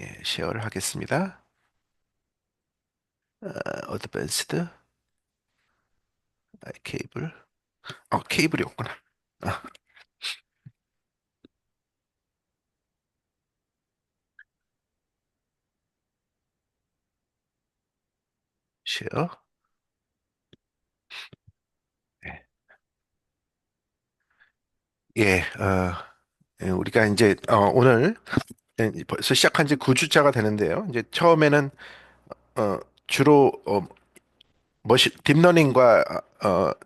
예, 쉐어를 하겠습니다. 어드밴스드 케이블. 케이블이 없구나. 아, 쉐어. 예, 예, 우리가 이제 오늘 벌써 시작한 지 9주차가 되는데요. 이제 처음에는 어, 주로 딥러닝과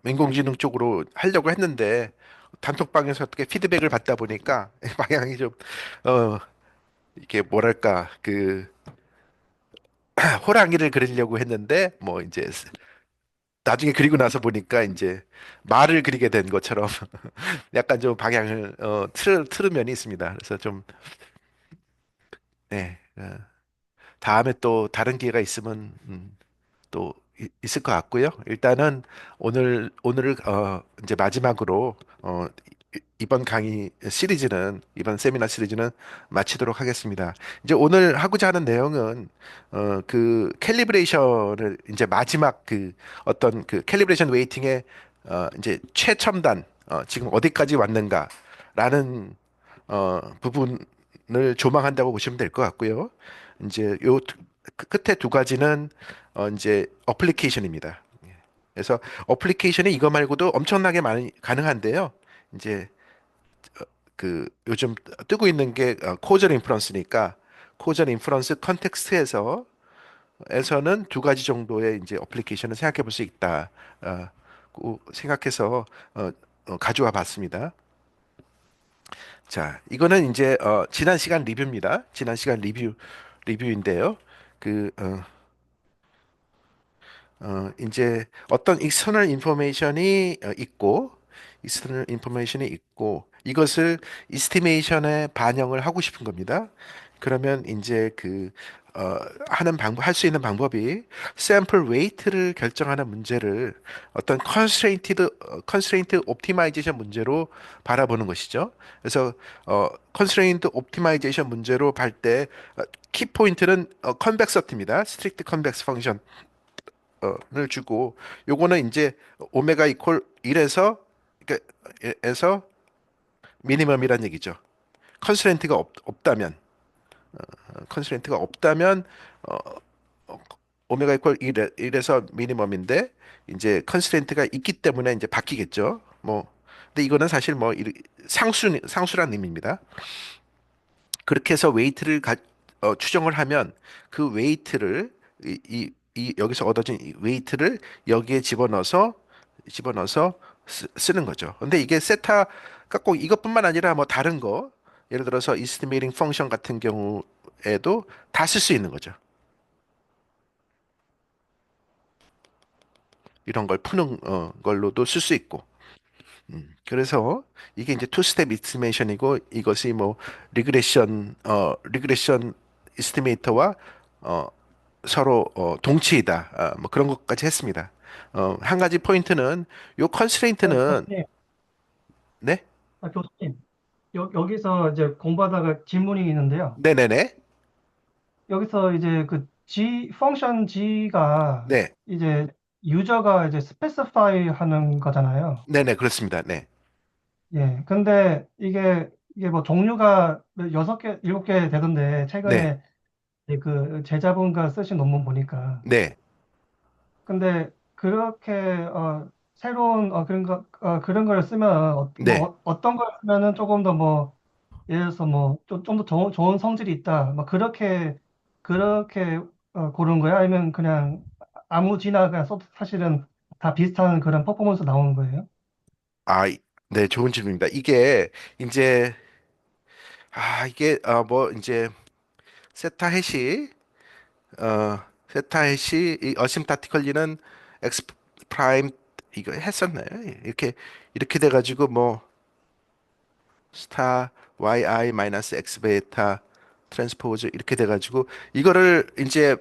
인공지능 쪽으로 하려고 했는데 단톡방에서 어떻게 피드백을 받다 보니까 방향이 좀 어, 이게 뭐랄까 호랑이를 그리려고 했는데 뭐 이제 나중에 그리고 나서 보니까 이제 말을 그리게 된 것처럼 약간 좀 방향을 틀은 면이 있습니다. 그래서 좀 네, 다음에 또 다른 기회가 있으면 또 있을 것 같고요. 일단은 오늘을 이제 마지막으로 이번 강의 시리즈는 이번 세미나 시리즈는 마치도록 하겠습니다. 이제 오늘 하고자 하는 내용은 그 캘리브레이션을 이제 마지막 그 어떤 그 캘리브레이션 웨이팅의 이제 최첨단 지금 어디까지 왔는가라는 부분을 조망한다고 보시면 될 것 같고요. 이제 끝에 두 가지는 이제 어플리케이션입니다. 그래서 어플리케이션이 이거 말고도 엄청나게 많이 가능한데요. 이제 그 요즘 뜨고 있는 게 코절 인프런스니까 코절 인프런스 컨텍스트에서는 두 가지 정도의 이제 어플리케이션을 생각해 볼 수 있다. 생각해서 가져와 봤습니다. 자, 이거는 이제 지난 시간 리뷰입니다. 지난 시간 리뷰인데요. 그 이제 어떤 익스터널 인포메이션이 있고, 이것을 이스티메이션에 반영을 하고 싶은 겁니다. 그러면 이제 할 수 있는 방법이 샘플 웨이트를 결정하는 문제를 어떤 컨스트레인트 옵티마이제이션 문제로 바라보는 것이죠. 그래서 컨스트레인트 옵티마이제이션 문제로 볼 때 키포인트는 컨벡서티입니다. 스트릭트 컨벡스 펑션 를 주고 요거는 이제 오메가 이퀄 1에서 그러니까 에서 미니멈이란 얘기죠. 컨스트레인트가 없다면 컨스트레인트가 없다면 어, 어, 오메가 이퀄 1에서 미니멈인데 이제 컨스트레인트가 있기 때문에 이제 바뀌겠죠. 뭐 근데 이거는 사실 뭐 상수란 의미입니다. 그렇게 해서 추정을 하면 그 웨이트를 여기서 얻어진 이 웨이트를 여기에 집어넣어서 쓰는 거죠. 근데 이게 세타가 꼭 이것뿐만 아니라 뭐 다른 거 예를 들어서 이스티메이팅 펑션 같은 경우에도 다 쓸 수 있는 거죠. 이런 걸 푸는 걸로도 쓸 수 있고. 그래서 이게 이제 투 스텝 이스티메이션이고 이것이 뭐 리그레션 이스티메이터와 어, 서로 동치이다. 뭐 그런 것까지 했습니다. 한 가지 포인트는 요 컨스트레인트는 교수님, 네, 교수님, 여기서 이제 공부하다가 질문이 있는데요. 네네네, 여기서 이제 펑션 G가 네, 이제 유저가 이제 스페시파이 하는 거잖아요. 네네 그렇습니다. 네, 예. 근데 이게 뭐 종류가 6개, 7개 되던데, 네, 최근에 이제 그 제자분가 쓰신 논문 보니까. 네, 근데 그렇게, 새로운, 그런 걸 쓰면, 네. 어떤 걸 쓰면은 조금 더 뭐, 예를 들어서 뭐 좀 더 좋은 성질이 있다. 막 그렇게 고른 거야? 아니면 그냥 아무 지나 그냥 써도 사실은 다 비슷한 그런 퍼포먼스 나오는 거예요? 네, 좋은 질문입니다. 이제 이게 이제 세타 해시 세타 해시 이 어심타티컬리는 엑스 프라임 이거 했었나요? 이렇게 돼가지고 뭐 스타 yi 마이너스 x 베타 트랜스포즈 이렇게 돼가지고 이거를 이제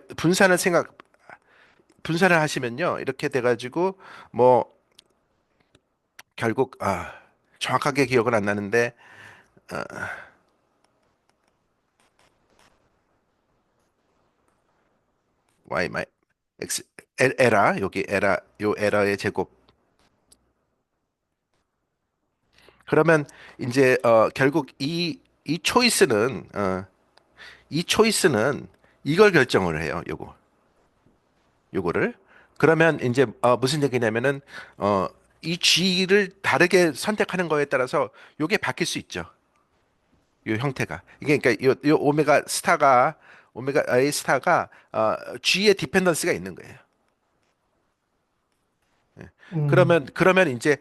분산을 하시면요 이렇게 돼가지고 뭐 결국 정확하게 기억은 안 나는데 y 마 x 에라 여기 에라 요 에라의 제곱. 그러면 이제 결국 이 초이스는 이 초이스는 이걸 결정을 해요. 요거를. 그러면 이제 무슨 얘기냐면은 어, 이 G를 다르게 선택하는 거에 따라서 요게 바뀔 수 있죠. 요 형태가. 이게 그러니까 요 오메가 A 스타가 G의 디펜던스가 있는 거예요. 음, 그러면 이제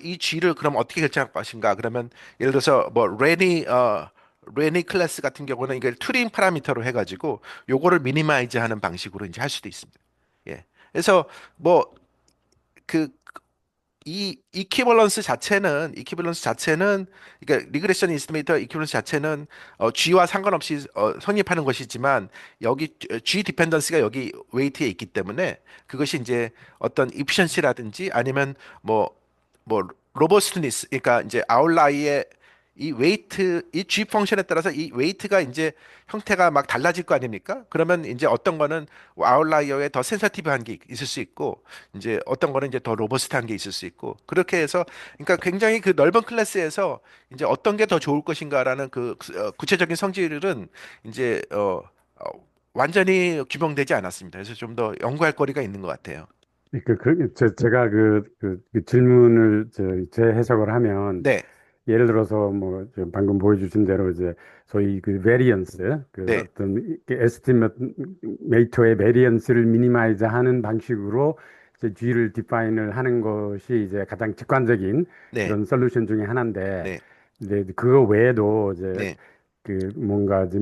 이 G를 그럼 어떻게 결정할 것인가? 그러면 예를 들어서 뭐 레니 클래스 같은 경우는 이걸 투링 파라미터로 해가지고 요거를 미니마이즈 하는 방식으로 이제 할 수도 있습니다. 예. 그래서 뭐그 이 이퀴벌런스 자체는 그러니까 리그레션 이스티메이터 이퀴벌런스 자체는 G와 상관없이 성립하는 것이지만 여기 G 디펜던스가 여기 웨이트에 있기 때문에 그것이 이제 어떤 이피션시라든지 아니면 뭐 뭐 로버스트니스 그러니까 이제 아웃라이의 이 G 펑션에 따라서 이 웨이트가 이제 형태가 막 달라질 거 아닙니까? 그러면 이제 어떤 거는 아웃라이어에 더 센서티브한 게 있을 수 있고 이제 어떤 거는 이제 더 로버스트한 게 있을 수 있고 그렇게 해서 그러니까 굉장히 그 넓은 클래스에서 이제 어떤 게 더 좋을 것인가라는 구체적인 성질은 이제 완전히 규명되지 않았습니다. 그래서 좀 더 연구할 거리가 있는 것 같아요. 제가 그 질문을 제 해석을 하면 네, 예를 들어서 뭐 지금 방금 보여주신 대로 이제 소위 그 베리언스 그 네, 어떤 에스티메이터의 베리언스를 미니마이즈 하는 방식으로 이제 G를 디파인을 하는 것이 이제 가장 직관적인 네, 그런 솔루션 중에 하나인데 네, 이제 그거 외에도 이제 네, 그 뭔가 이제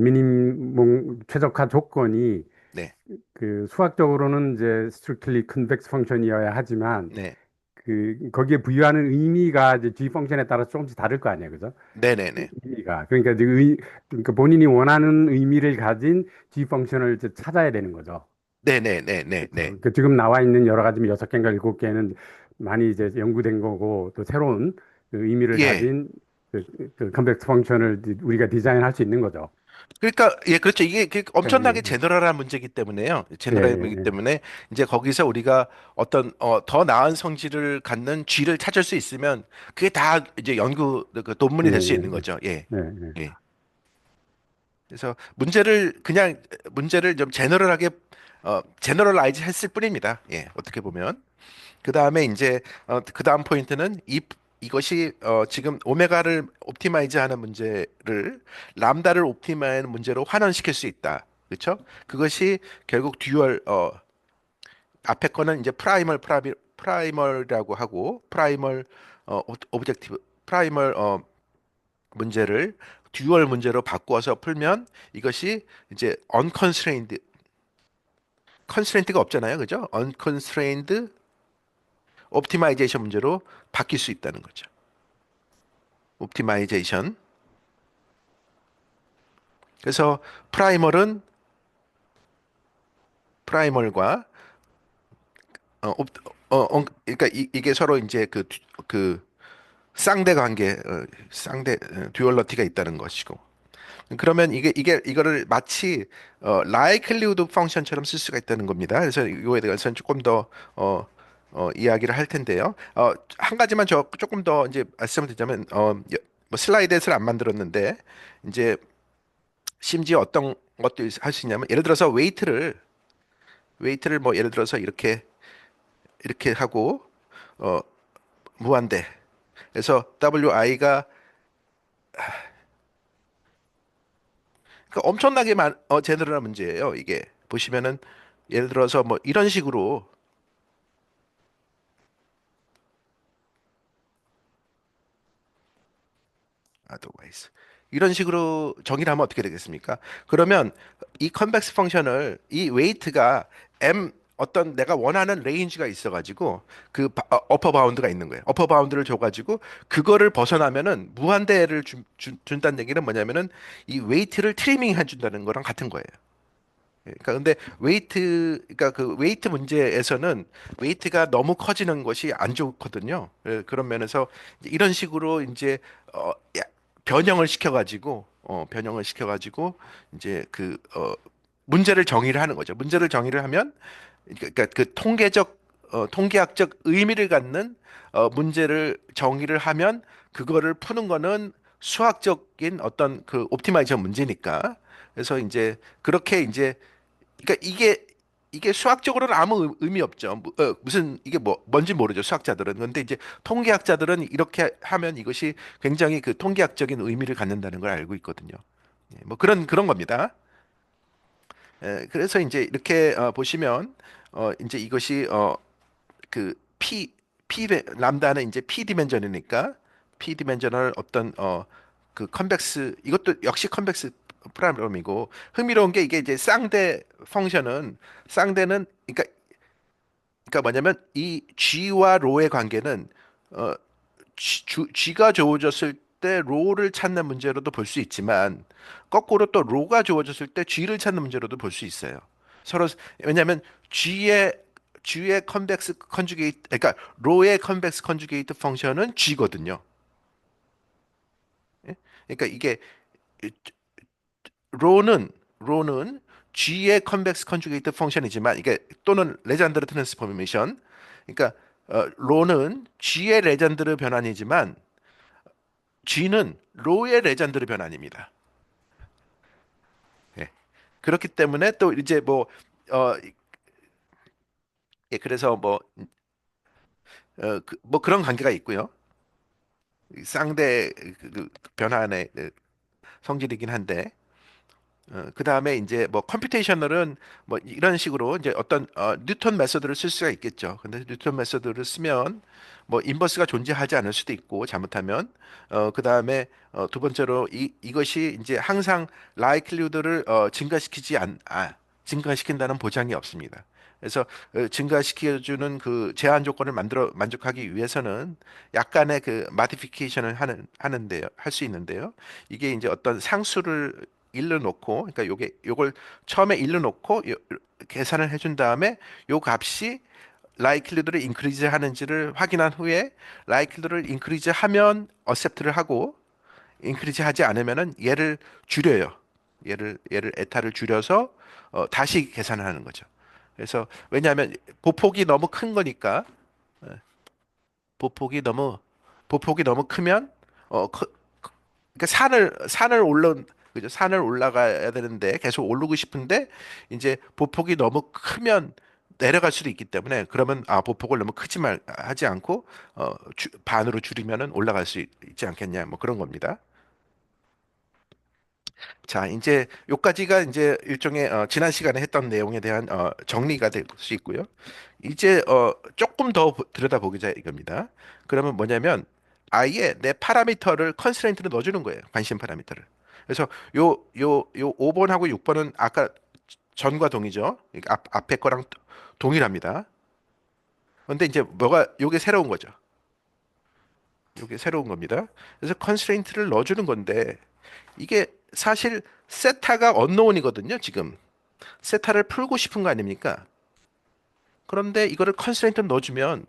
최적화 조건이 네, 그 수학적으로는 이제 strictly convex 펑션이어야 하지만 네, 그 거기에 부여하는 의미가 이제 G 펑션에 따라 조금씩 다를 거 아니에요, 그죠? 네, 네, 네, 의미가 그러니까 이제 그러니까 본인이 원하는 의미를 가진 G 펑션을 이제 찾아야 되는 거죠. 네, 네, 네, 네, 네. 그러니까 지금 나와 있는 여러 가지 뭐 여섯 개인가 일곱 개는 많이 이제 연구된 거고 또 새로운 그 의미를 예. 가진 그 컨벡스 펑션을 우리가 디자인할 수 있는 거죠. 그러니까 예 그렇죠 이게 그러니까 엄청나게 제너럴한 문제이기 때문에요 예, 제너럴한 예, 문제이기 예. 때문에 이제 거기서 우리가 어떤 더 나은 성질을 갖는 G를 찾을 수 있으면 그게 다 이제 연구 그 예, 논문이 될 수 예, 있는 거죠 예 예, 예. 예. 그래서 문제를 좀 제너럴라이즈 했을 뿐입니다 예 어떻게 보면 그 다음에 이제 그 다음 포인트는 이것이 지금 오메가를 옵티마이즈하는 문제를 람다를 옵티마이즈하는 문제로 환원시킬 수 있다. 그렇죠? 그것이 결국 앞에 거는 이제 프라이멀이라고 하고 프라이멀 오브젝티브 프라이멀 문제를 듀얼 문제로 바꾸어서 풀면 이것이 이제 컨스트레인트가 없잖아요. 그죠? 언컨스트레인드 옵티마이제이션 문제로 바뀔 수 있다는 거죠. 옵티마이제이션. 그래서 프라이멀은 프라이멀과 그러니까 이게 서로 이제 그 쌍대 관계, 듀얼러티가 있다는 것이고. 그러면 이거를 마치 라이클리우드 펑션처럼 쓸 수가 있다는 겁니다. 그래서 이거에 대해서는 조금 더 이야기를 할 텐데요. 한 가지만 조금 더 이제 말씀을 드리자면 뭐 슬라이드에서는 안 만들었는데 이제 심지어 어떤 것도 할 수 있냐면 예를 들어서 웨이트를 뭐 예를 들어서 이렇게 하고 어 무한대 그래서 WI가 그러니까 엄청나게 제너럴한 문제예요 이게 보시면은 예를 들어서 뭐 이런 식으로 otherwise 이런 식으로 정의를 하면 어떻게 되겠습니까? 그러면 이 컨벡스 펑션을 이 웨이트가 m 어떤 내가 원하는 레인지가 있어가지고 어퍼 바운드가 있는 거예요. 어퍼 바운드를 줘가지고 그거를 벗어나면은 무한대를 준다는 얘기는 뭐냐면은 이 웨이트를 트리밍 해준다는 거랑 같은 거예요. 그러니까 근데 그러니까 그 웨이트 문제에서는 웨이트가 너무 커지는 것이 안 좋거든요. 그런 면에서 이런 식으로 이제 어, 야- 변형을 시켜가지고 이제 문제를 정의를 하는 거죠. 문제를 정의를 하면 그러니까 그 통계학적 의미를 갖는 문제를 정의를 하면 그거를 푸는 거는 수학적인 어떤 그 옵티마이저 문제니까. 그래서 이제 그렇게 이제 그러니까 이게 수학적으로는 아무 의미 없죠. 무슨 이게 뭔지 모르죠. 수학자들은. 그런데 이제 통계학자들은 이렇게 하면 이것이 굉장히 그 통계학적인 의미를 갖는다는 걸 알고 있거든요. 예, 뭐 그런 겁니다. 그래서 이제 이렇게 보시면 이제 이것이 그 람다는 이제 P 디멘전이니까 P 디멘전을 어떤 그 컨벡스 이것도 역시 컨벡스 프로그램이고 흥미로운 게 이게 이제 쌍대는 그러니까 뭐냐면 이 G와 로의 관계는 어 G가 주어졌을 때 로를 찾는 문제로도 볼 수 있지만 거꾸로 또 로가 주어졌을 때 G를 찾는 문제로도 볼 수 있어요. 서로 왜냐하면 G의 컨벡스 컨주게이트 그러니까 로의 컨벡스 컨주게이트 펑션은 G거든요. 예? 그러니까 이게 로는 G의 컨벡스 컨주게이트 펑션이지만 이게 또는 레잔드르 트랜스포메이션 그러니까 로는 G의 레잔드르 변환이지만 G는 로의 레전드르 변환입니다. 예. 그렇기 때문에 또 이제 어, 예, 그래서 뭐 그런 관계가 있고요. 쌍대 그 변환의 성질이긴 한데, 그 다음에 이제 뭐 컴퓨테이셔널은 뭐 이런 식으로 이제 어떤 뉴턴 메소드를 쓸 수가 있겠죠. 근데 뉴턴 메소드를 쓰면 뭐 인버스가 존재하지 않을 수도 있고 잘못하면 그 다음에 두 번째로 이것이 이제 항상 라이클리후드를 증가시킨다는 보장이 없습니다. 그래서 증가시켜주는 그 제한 조건을 만족하기 위해서는 약간의 그 마디피케이션을 하는데요, 할 수 있는데요. 이게 이제 어떤 상수를 일러 놓고 그러니까 요걸 처음에 일러 놓고 계산을 해준 다음에 요 값이 라이클리드를 인크리즈 하는지를 확인한 후에 라이클리드를 인크리즈 하면 어셉트를 하고 인크리즈 하지 않으면은 얘를 줄여요. 얘를 에타를 줄여서 다시 계산을 하는 거죠. 그래서 왜냐하면 보폭이 너무 큰 거니까 보폭이 너무 보폭이 너무 크면 그러니까 산을 그죠? 산을 올라가야 되는데 계속 오르고 싶은데 이제 보폭이 너무 크면 내려갈 수도 있기 때문에 그러면 보폭을 너무 크지 말 하지 않고 반으로 줄이면은 올라갈 수 있지 않겠냐 뭐 그런 겁니다. 자, 이제 요까지가 이제 일종의 지난 시간에 했던 내용에 대한 정리가 될 수 있고요. 이제 조금 더 들여다보자 이겁니다. 그러면 뭐냐면 아예 내 파라미터를 컨스트레인트를 넣어주는 거예요. 관심 파라미터를. 그래서 요 5번하고 6번은 아까 전과 동이죠. 그러니까 앞에 거랑 동일합니다. 그런데 이제 요게 새로운 거죠. 요게 새로운 겁니다. 그래서 컨스트레인트를 넣어주는 건데 이게 사실 세타가 언노운이거든요, 지금. 세타를 풀고 싶은 거 아닙니까? 그런데 이거를 컨스트레인트 넣어주면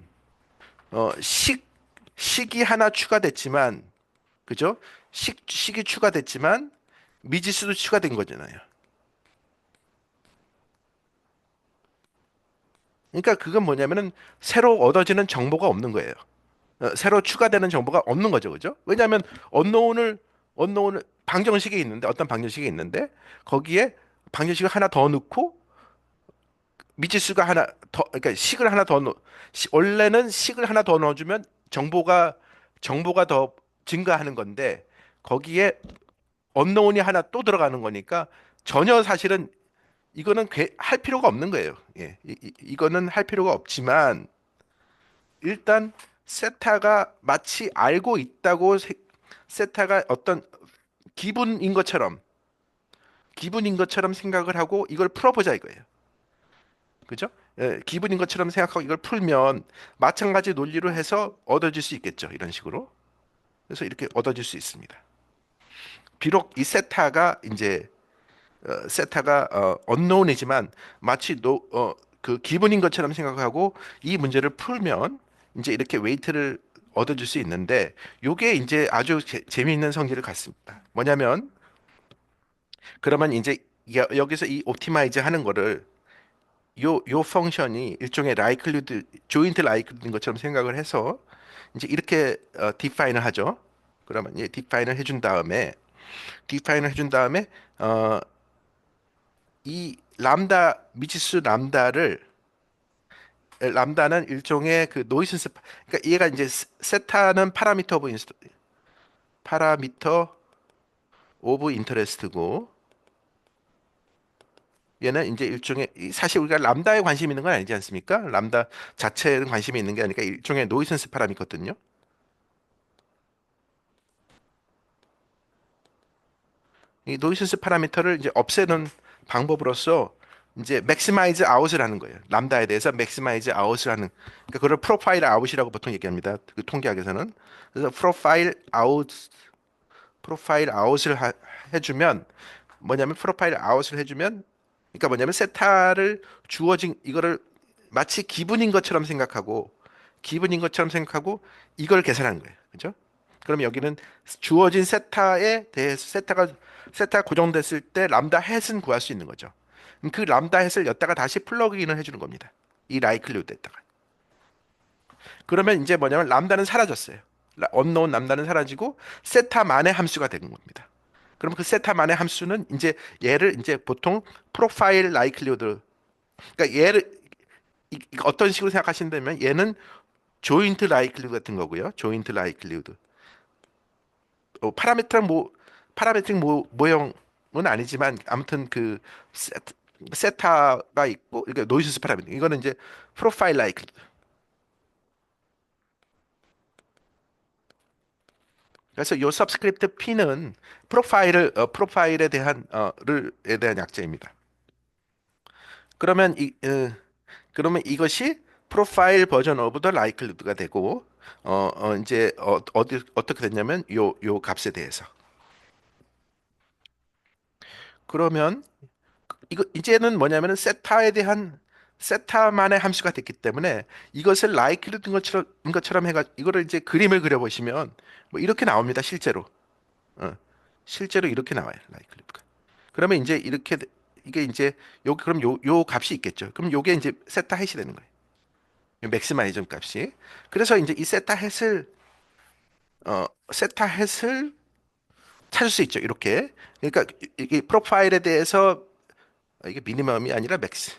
어, 식 식이 하나 추가됐지만 그죠? 식이 추가됐지만 미지수도 추가된 거잖아요. 그러니까 그건 뭐냐면은 새로 얻어지는 정보가 없는 거예요. 새로 추가되는 정보가 없는 거죠, 그죠? 왜냐하면 언노운을 언노운을 방정식이 있는데 어떤 방정식이 있는데 거기에 방정식을 하나 더 넣고 미지수가 하나 더 그러니까 식을 하나 더 원래는 식을 하나 더 넣어주면 정보가 더 증가하는 건데 거기에 언노운이 하나 또 들어가는 거니까 전혀 사실은 이거는 할 필요가 없는 거예요. 예, 이거는 할 필요가 없지만 일단 세타가 마치 알고 있다고 세타가 어떤 기분인 것처럼 기분인 것처럼 생각을 하고 이걸 풀어보자 이거예요. 그죠? 예, 기분인 것처럼 생각하고 이걸 풀면 마찬가지 논리로 해서 얻어질 수 있겠죠. 이런 식으로. 그래서 이렇게 얻어질 수 있습니다. 비록 이 세타가 언노운이지만 마치 그 기분인 것처럼 생각하고 이 문제를 풀면 이제 이렇게 웨이트를 얻어줄 수 있는데 요게 이제 아주 재미있는 성질을 갖습니다. 뭐냐면 그러면 이제 여기서 이 옵티마이즈 하는 거를 요 펑션이 일종의 라이클리드 조인트 라이클리드인 것처럼 생각을 해서 이제 이렇게 디파인을 하죠. 그러면 예, 디파인을 해준 다음에 어, 이 람다 미지수 람다는 일종의 그 노이슨스 그러니까 얘가 이제 세타는 파라미터 오브 인터레스트고 얘는 이제 일종의 사실 우리가 람다에 관심 있는 건 아니지 않습니까? 람다 자체에 관심이 있는 게 아니라 일종의 노이슨스 파라미거든요. 이 노이슨스 파라미터를 이제 없애는 방법으로서 이제 맥시마이즈 아웃을 하는 거예요. 람다에 대해서 맥시마이즈 아웃을 하는 그러니까 그걸 프로파일 아웃이라고 보통 얘기합니다. 그 통계학에서는. 그래서 프로파일 아웃을 해주면 뭐냐면 프로파일 아웃을 해주면 그러니까 뭐냐면 세타를 주어진 이거를 마치 기분인 것처럼 생각하고 이걸 계산하는 거예요. 그죠? 그럼 여기는 주어진 세타에 대해서 세타가 고정됐을 때 람다 햇은 구할 수 있는 거죠. 그럼 그 람다 햇을 여기다가 다시 플러그인을 해주는 겁니다. 이 라이클리후드에다가. 그러면 이제 뭐냐면 람다는 사라졌어요. 언노운 람다는 사라지고 세타만의 함수가 되는 겁니다. 그럼 그 세타만의 함수는 이제 얘를 이제 보통 프로파일 라이클리후드 그러니까 얘를 어떤 식으로 생각하신다면 얘는 조인트 라이클리후드 같은 거고요. 조인트 라이클리후드. 파라메트릭 모형은 아니지만 아무튼 그 세타가 있고 이게 노이즈 파라미터 이거는 이제 프로파일 라이클리후드. 그래서 요 서브스크립트 P는 프로파일에 대한 에 대한 약자입니다. 그러면 그러면 이것이 프로파일 버전 오브 더 라이클리드가 되고 이제 어떻게 됐냐면 요 값에 대해서 그러면 이거 이제는 뭐냐면은 세타만의 함수가 됐기 때문에 이것을 라이클리드인 것처럼 해가 이거를 이제 그림을 그려 보시면 뭐 이렇게 나옵니다. 어, 실제로 이렇게 나와요. 라이클리드가. 그러면 이제 이게 이제 그럼 요 값이 있겠죠. 그럼 요게 이제 세타 햇이 되는 거예요. 맥시마이즘 값이. 그래서 이제 이 세타 햇을 찾을 수 있죠. 이렇게. 그러니까 이게 프로파일에 대해서 이게 미니멈이 아니라 맥스.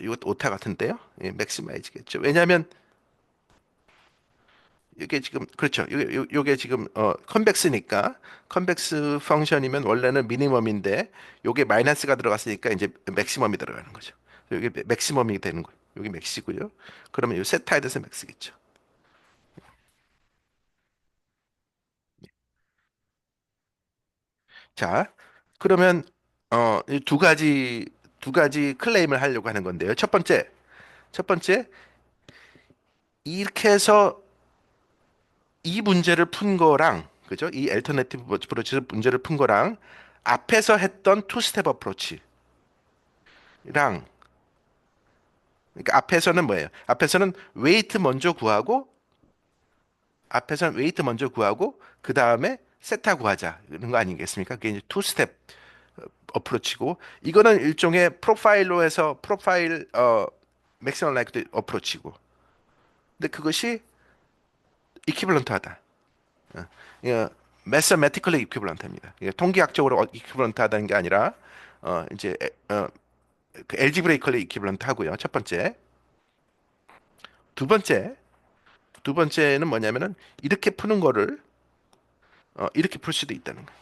이거 오타 같은데요. 예, 맥시마이즈겠죠. 왜냐하면 이게 지금 그렇죠. 요게 지금 컨벡스니까 컨벡스 펑션이면 원래는 미니멈인데 요게 마이너스가 들어갔으니까 이제 맥시멈이 들어가는 거죠. 요게 맥시멈이 되는 거예요. 여기 맥시고요. 그러면 요 세타에 대해서 맥스겠죠. 자, 그러면 이두 가지 클레임을 하려고 하는 건데요. 첫 번째 이렇게 해서 이 문제를 푼 거랑 그죠? 이 엘터네티브 어프로치 문제를 푼 거랑 앞에서 했던 투 스텝 어프로치랑 그러니까 앞에서는 웨이트 먼저 구하고 그 다음에 세타 구하자는 거 아니겠습니까? 그게 이제 투 스텝 어프로치고 이거는 일종의 프로파일로 해서 프로파일 맥시멀 라이크 어프로치고 근데 그것이 이퀴벌런트하다. 예, 매서매티컬리 이퀴벌런트입니다. 통계학적으로 이퀴벌런트하다는 게 아니라 이제 그 엘지브레이컬리 이퀴벌런트 하고요. 첫 번째. 두 번째. 두 번째는 뭐냐면은 이렇게 푸는 거를 이렇게 풀 수도 있다는 거예요.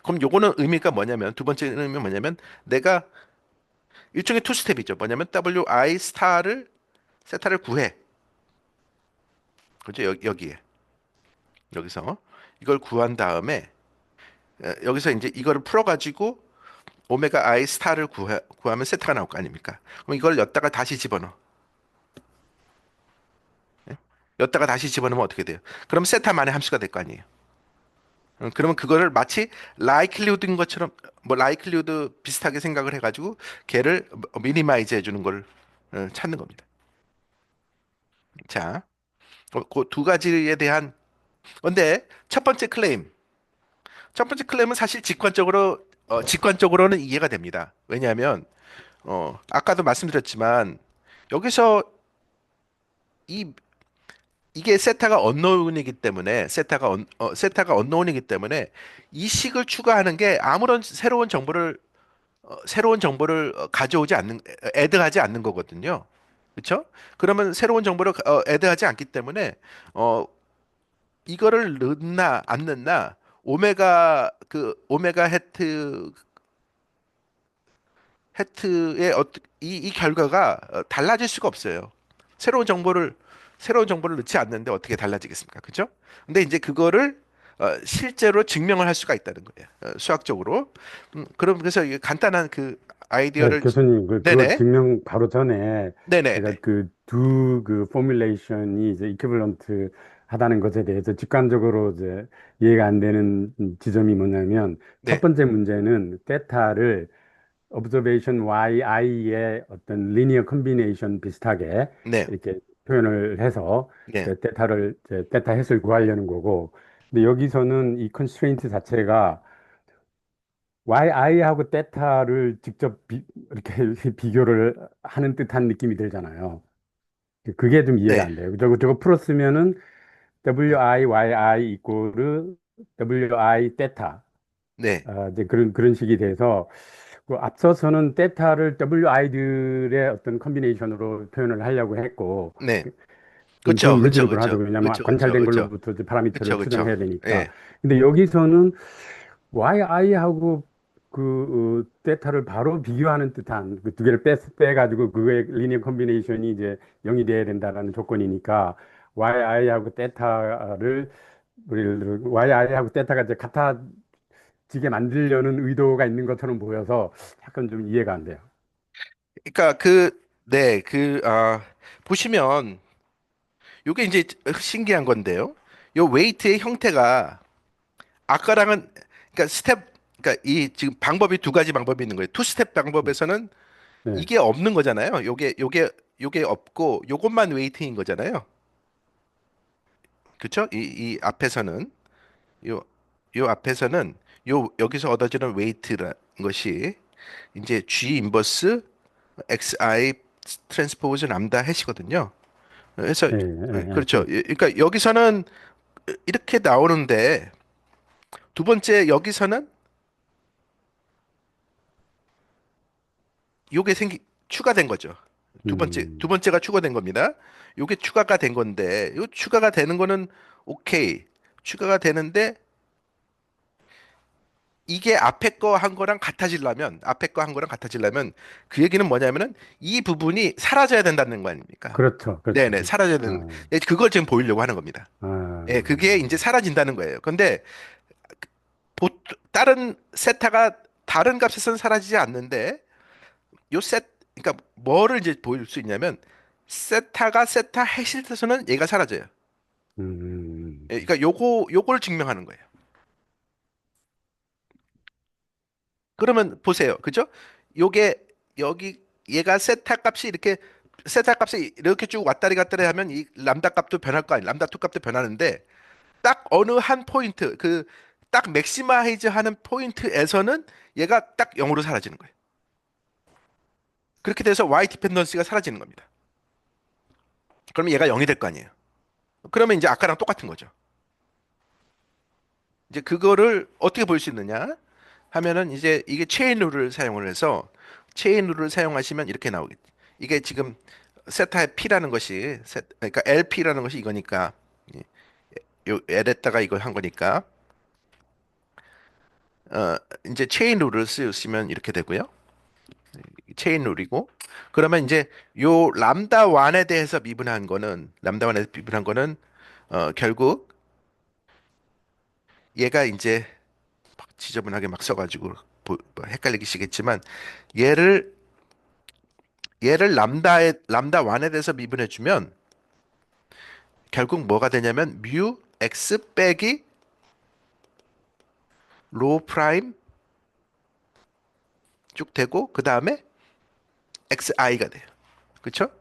그럼 요거는 의미가 뭐냐면 두 번째 의미는 뭐냐면 내가 일종의 투 스텝이죠. 뭐냐면 WI 스타를 세타를 구해. 그죠? 여기서 이걸 구한 다음에 여기서 이제 이거를 풀어가지고 오메가 I 스타를 구하면 세타가 나올 거 아닙니까? 그럼 이걸 엿다가 다시 집어넣어. 예? 엿다가 다시 집어넣으면 어떻게 돼요? 그럼 세타만의 함수가 될 거 아니에요. 그러면 그거를 마치 라이클리우드인 것처럼 뭐 라이클리우드 비슷하게 생각을 해가지고 걔를 미니마이즈 해주는 걸 찾는 겁니다. 자, 그 두 가지에 대한 근데 첫 번째 클레임은 사실 직관적으로는 이해가 됩니다. 왜냐하면 아까도 말씀드렸지만 여기서 이 이게 세타가 언노운이기 때문에 세타가 언노운이기 때문에 이 식을 추가하는 게 아무런 새로운 정보를 가져오지 않는 애드하지 않는 거거든요. 그렇죠? 그러면 새로운 정보를 애드하지 않기 때문에 어 이거를 넣나 안 넣나 오메가 헤트의 이 결과가 달라질 수가 없어요. 새로운 정보를 새로운 정보를 넣지 않는데 어떻게 달라지겠습니까? 그죠? 근데 이제 그거를 실제로 증명을 할 수가 있다는 거예요. 수학적으로. 그럼 그래서 이게 간단한 그 네, 아이디어를 교수님, 그거 네네 증명 바로 전에 제가 네네네 그 두 포뮬레이션이 이제 이퀴벌런트 하다는 것에 대해서 직관적으로 이제 이해가 안 되는 지점이 뭐냐면 첫 네 번째 문제는 데이터를 observation yi의 어떤 linear combination 비슷하게 네 이렇게 표현을 해서 네 이제 데이터 해을 구하려는 거고 근데 여기서는 이 constraint 자체가 yi하고 데이터를 직접 이렇게 비교를 하는 듯한 느낌이 들잖아요. 그게 좀 이해가 네 안 돼요. 저거 풀었으면은 wi 이꼬르 wi 데이터 네 이제 그런 식이 돼서 그 앞서서는 데이터를 wi들의 어떤 컨비네이션으로 표현을 하려고 했고 네 그건 그렇죠 그렇죠 이례적으로 하죠. 그렇죠 왜냐하면 그렇죠 그렇죠 관찰된 그렇죠 걸로부터 이제 그렇죠 파라미터를 그렇죠 추정해야 되니까. 예 근데 여기서는 yi하고 데이터를 바로 비교하는 듯한 그 두 개를 빼가지고 그거의 리니어 컨비네이션이 이제 0이 돼야 된다라는 조건이니까 yi하고 데이터를 yi하고 데이터가 이제 같아지게 만들려는 의도가 있는 것처럼 보여서 약간 좀 이해가 안 돼요. 그러니까 보시면 요게 이제 신기한 건데요. 요 웨이트의 형태가 아까랑은 그러니까 그러니까 이 지금 방법이 두 가지 방법이 있는 거예요. 투 스텝 방법에서는 네, 이게 없는 거잖아요. 요게 없고 요것만 웨이트인 거잖아요. 그렇죠? 이 앞에서는 요 요 앞에서는 요 여기서 얻어지는 웨이트라는 것이 이제 G 인버스 XI 트랜스포즈 람다 해시거든요. 그래서 예, 예, 그렇죠. 그러니까 여기서는 이렇게 나오는데 두 번째 여기서는 요게 추가된 거죠. 두 음, 번째가 추가된 겁니다. 요게 추가가 된 건데 요 추가가 되는 거는 오케이. 추가가 되는데 이게 앞에 거 한 거랑 같아지려면 그 얘기는 뭐냐면은 이 부분이 사라져야 된다는 거 아닙니까? 그렇죠, 그렇죠. 네네, 사라져야 되는, 아, 그걸 지금 보이려고 하는 겁니다. 예, 그게 이제 아, 사라진다는 거예요. 근데 다른 세타가 다른 값에서는 사라지지 않는데 그러니까 뭐를 이제 보일 수 있냐면 세타가 세타 해실에서는 얘가 사라져요. 음, 예, 그러니까 요걸 증명하는 거예요. 그러면 보세요. 그죠? 요게 여기 얘가 세타 값이 이렇게 쭉 왔다리 갔다리 하면 이 람다 값도 변할 거 아니에요. 람다 2 값도 변하는데 딱 어느 한 포인트 딱 맥시마이즈 하는 포인트에서는 얘가 딱 0으로 사라지는 거예요. 그렇게 돼서 Y 디펜던시가 사라지는 겁니다. 그러면 얘가 0이 될 거 아니에요. 그러면 이제 아까랑 똑같은 거죠. 이제 그거를 어떻게 볼 수 있느냐 하면은 이제 이게 체인 룰을 사용을 해서 체인 룰을 사용하시면 이렇게 나오겠죠. 이게 지금 세타의 P라는 것이 그러니까 LP라는 것이 이거니까 요 L에다가 이걸 한 거니까 어 이제 체인 룰을 쓰시면 이렇게 되고요. 체인 룰이고 그러면 이제 요 람다 1에 대해서 람다 1에 대해서 미분한 거는 결국 얘가 이제 지저분하게 막 써가지고 뭐 헷갈리시겠지만 얘를 람다 1에 대해서 미분해 주면 결국 뭐가 되냐면 뮤 x 빼기 로 프라임 쭉 되고 그 다음에 xi가 돼요. 그렇죠?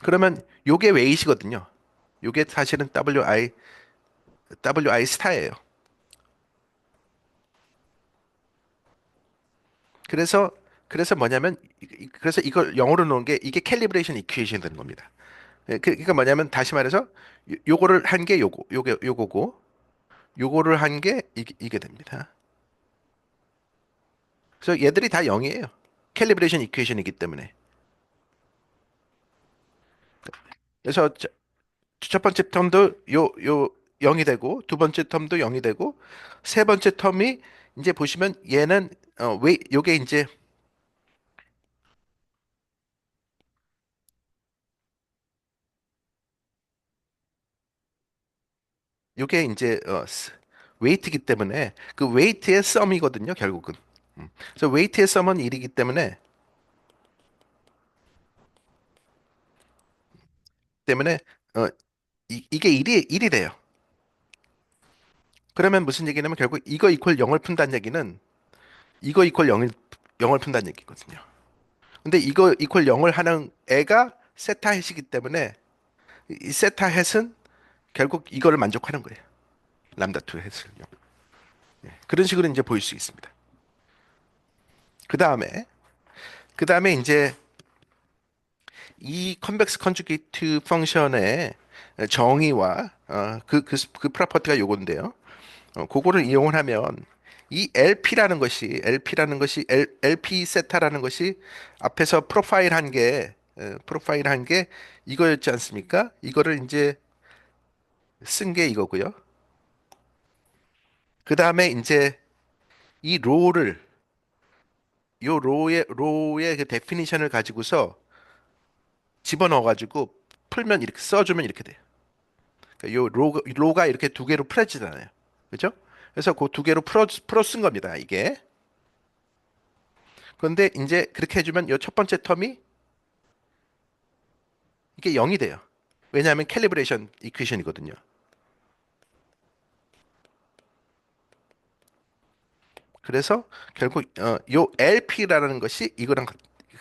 그러면 요게 웨이시거든요. 요게 사실은 wi WI 스타예요. 그래서 뭐냐면 그래서 이걸 영어로 놓은 게 이게 캘리브레이션 이퀘이션 되는 겁니다. 그러니까 뭐냐면 다시 말해서 요거를 한 게 요거고 요거를 한 게 이게 됩니다. 그래서 얘들이 다 0이에요. 캘리브레이션 이퀘이션이기 때문에. 그래서 첫 번째 텀도 요 0이 되고 두 번째 텀도 0이 되고 세 번째 텀이 이제 보시면 얘는 왜 요게 이제 웨이트이기 때문에 그 웨이트의 썸이거든요, 결국은. 그래서 웨이트의 썸은 1이기 때문에 어, 이게 1이 돼요. 그러면 무슨 얘기냐면 결국 이거 이퀄 0을 푼다는 얘기는 이거 이퀄 0을 푼다는 얘기거든요. 근데 이거 이퀄 0을 하는 애가 세타 헷이기 때문에 이 세타 헷은 결국 이거를 만족하는 거예요. 람다 2 헷을. 그런 식으로 이제 보일 수 있습니다. 그 다음에 이제 이 컨벡스 컨주게이트 펑션의 정의와 그 프로퍼티가 요건데요. 그거를 이용을 하면 이 LP 세타라는 것이 앞에서 프로파일 한 게 이거였지 않습니까? 이거를 이제 쓴 게 이거고요. 그 다음에 이제 이 로의 그 데피니션을 가지고서 집어넣어가지고 풀면 이렇게 써주면 이렇게 돼요. 그러니까 로가 이렇게 두 개로 풀어지잖아요. 그죠? 그래서 그 두 개로 풀어 쓴 겁니다. 이게. 그런데 이제 그렇게 해주면 이 첫 번째 텀이 이게 0이 돼요. 왜냐하면 캘리브레이션 이퀘이션이거든요. 그래서 결국 요 LP라는 것이 이거랑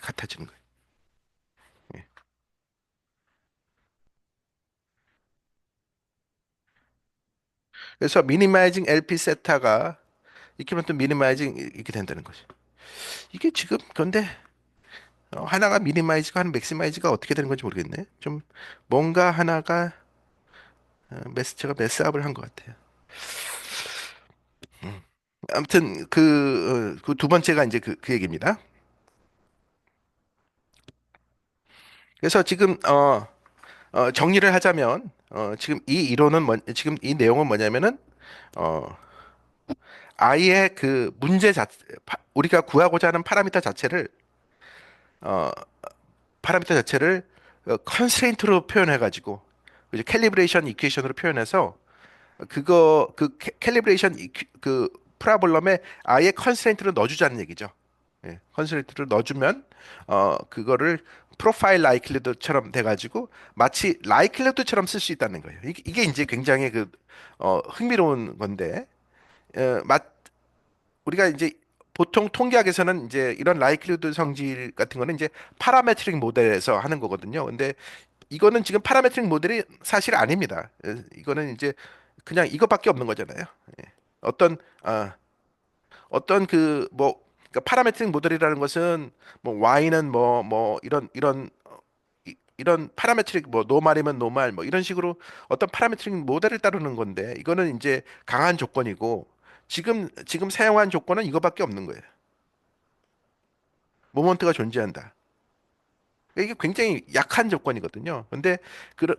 같아지는 거예요. 예. 그래서 미니마이징 LP 세타가 이렇게 하면 또 미니마이징 이렇게 된다는 거죠. 이게 지금 그런데 하나가 미니마이즈가 하는 맥시마이즈가 어떻게 되는 건지 모르겠네. 좀 뭔가 하나가 제가 메스업을 한 것 같아요. 아무튼 그 두 번째가 이제 그 얘기입니다. 그래서 지금 정리를 하자면 지금 이 이론은 지금 이 내용은 뭐냐면은 어, 아예 그 우리가 구하고자 하는 어, 파라미터 자체를 컨스트레인트로 표현해가지고 이제 캘리브레이션 이퀘이션으로 표현해서 캘리브레이션 그 프라블럼에 아예 컨스트레인트를 넣어주자는 얘기죠. 예, 컨스트레인트를 넣어주면 그거를 프로파일 라이클리드처럼 돼가지고 마치 라이클리드처럼 쓸 수 있다는 거예요. 이게 이제 굉장히 흥미로운 건데 어, 마, 우리가 이제 보통 통계학에서는 이제 이런 라이클리드 성질 같은 거는 이제 파라메트릭 모델에서 하는 거거든요. 근데 이거는 지금 파라메트릭 모델이 사실 아닙니다. 이거는 이제 그냥 이것밖에 없는 거잖아요. 예. 어떤 어떤 그러니까 파라메트릭 모델이라는 것은 뭐 y는 뭐 이런 파라메트릭 뭐 노말이면 노말 뭐 이런 식으로 어떤 파라메트릭 모델을 따르는 건데 이거는 이제 강한 조건이고 지금 사용한 조건은 이거밖에 없는 거예요. 모먼트가 존재한다. 이게 굉장히 약한 조건이거든요. 근데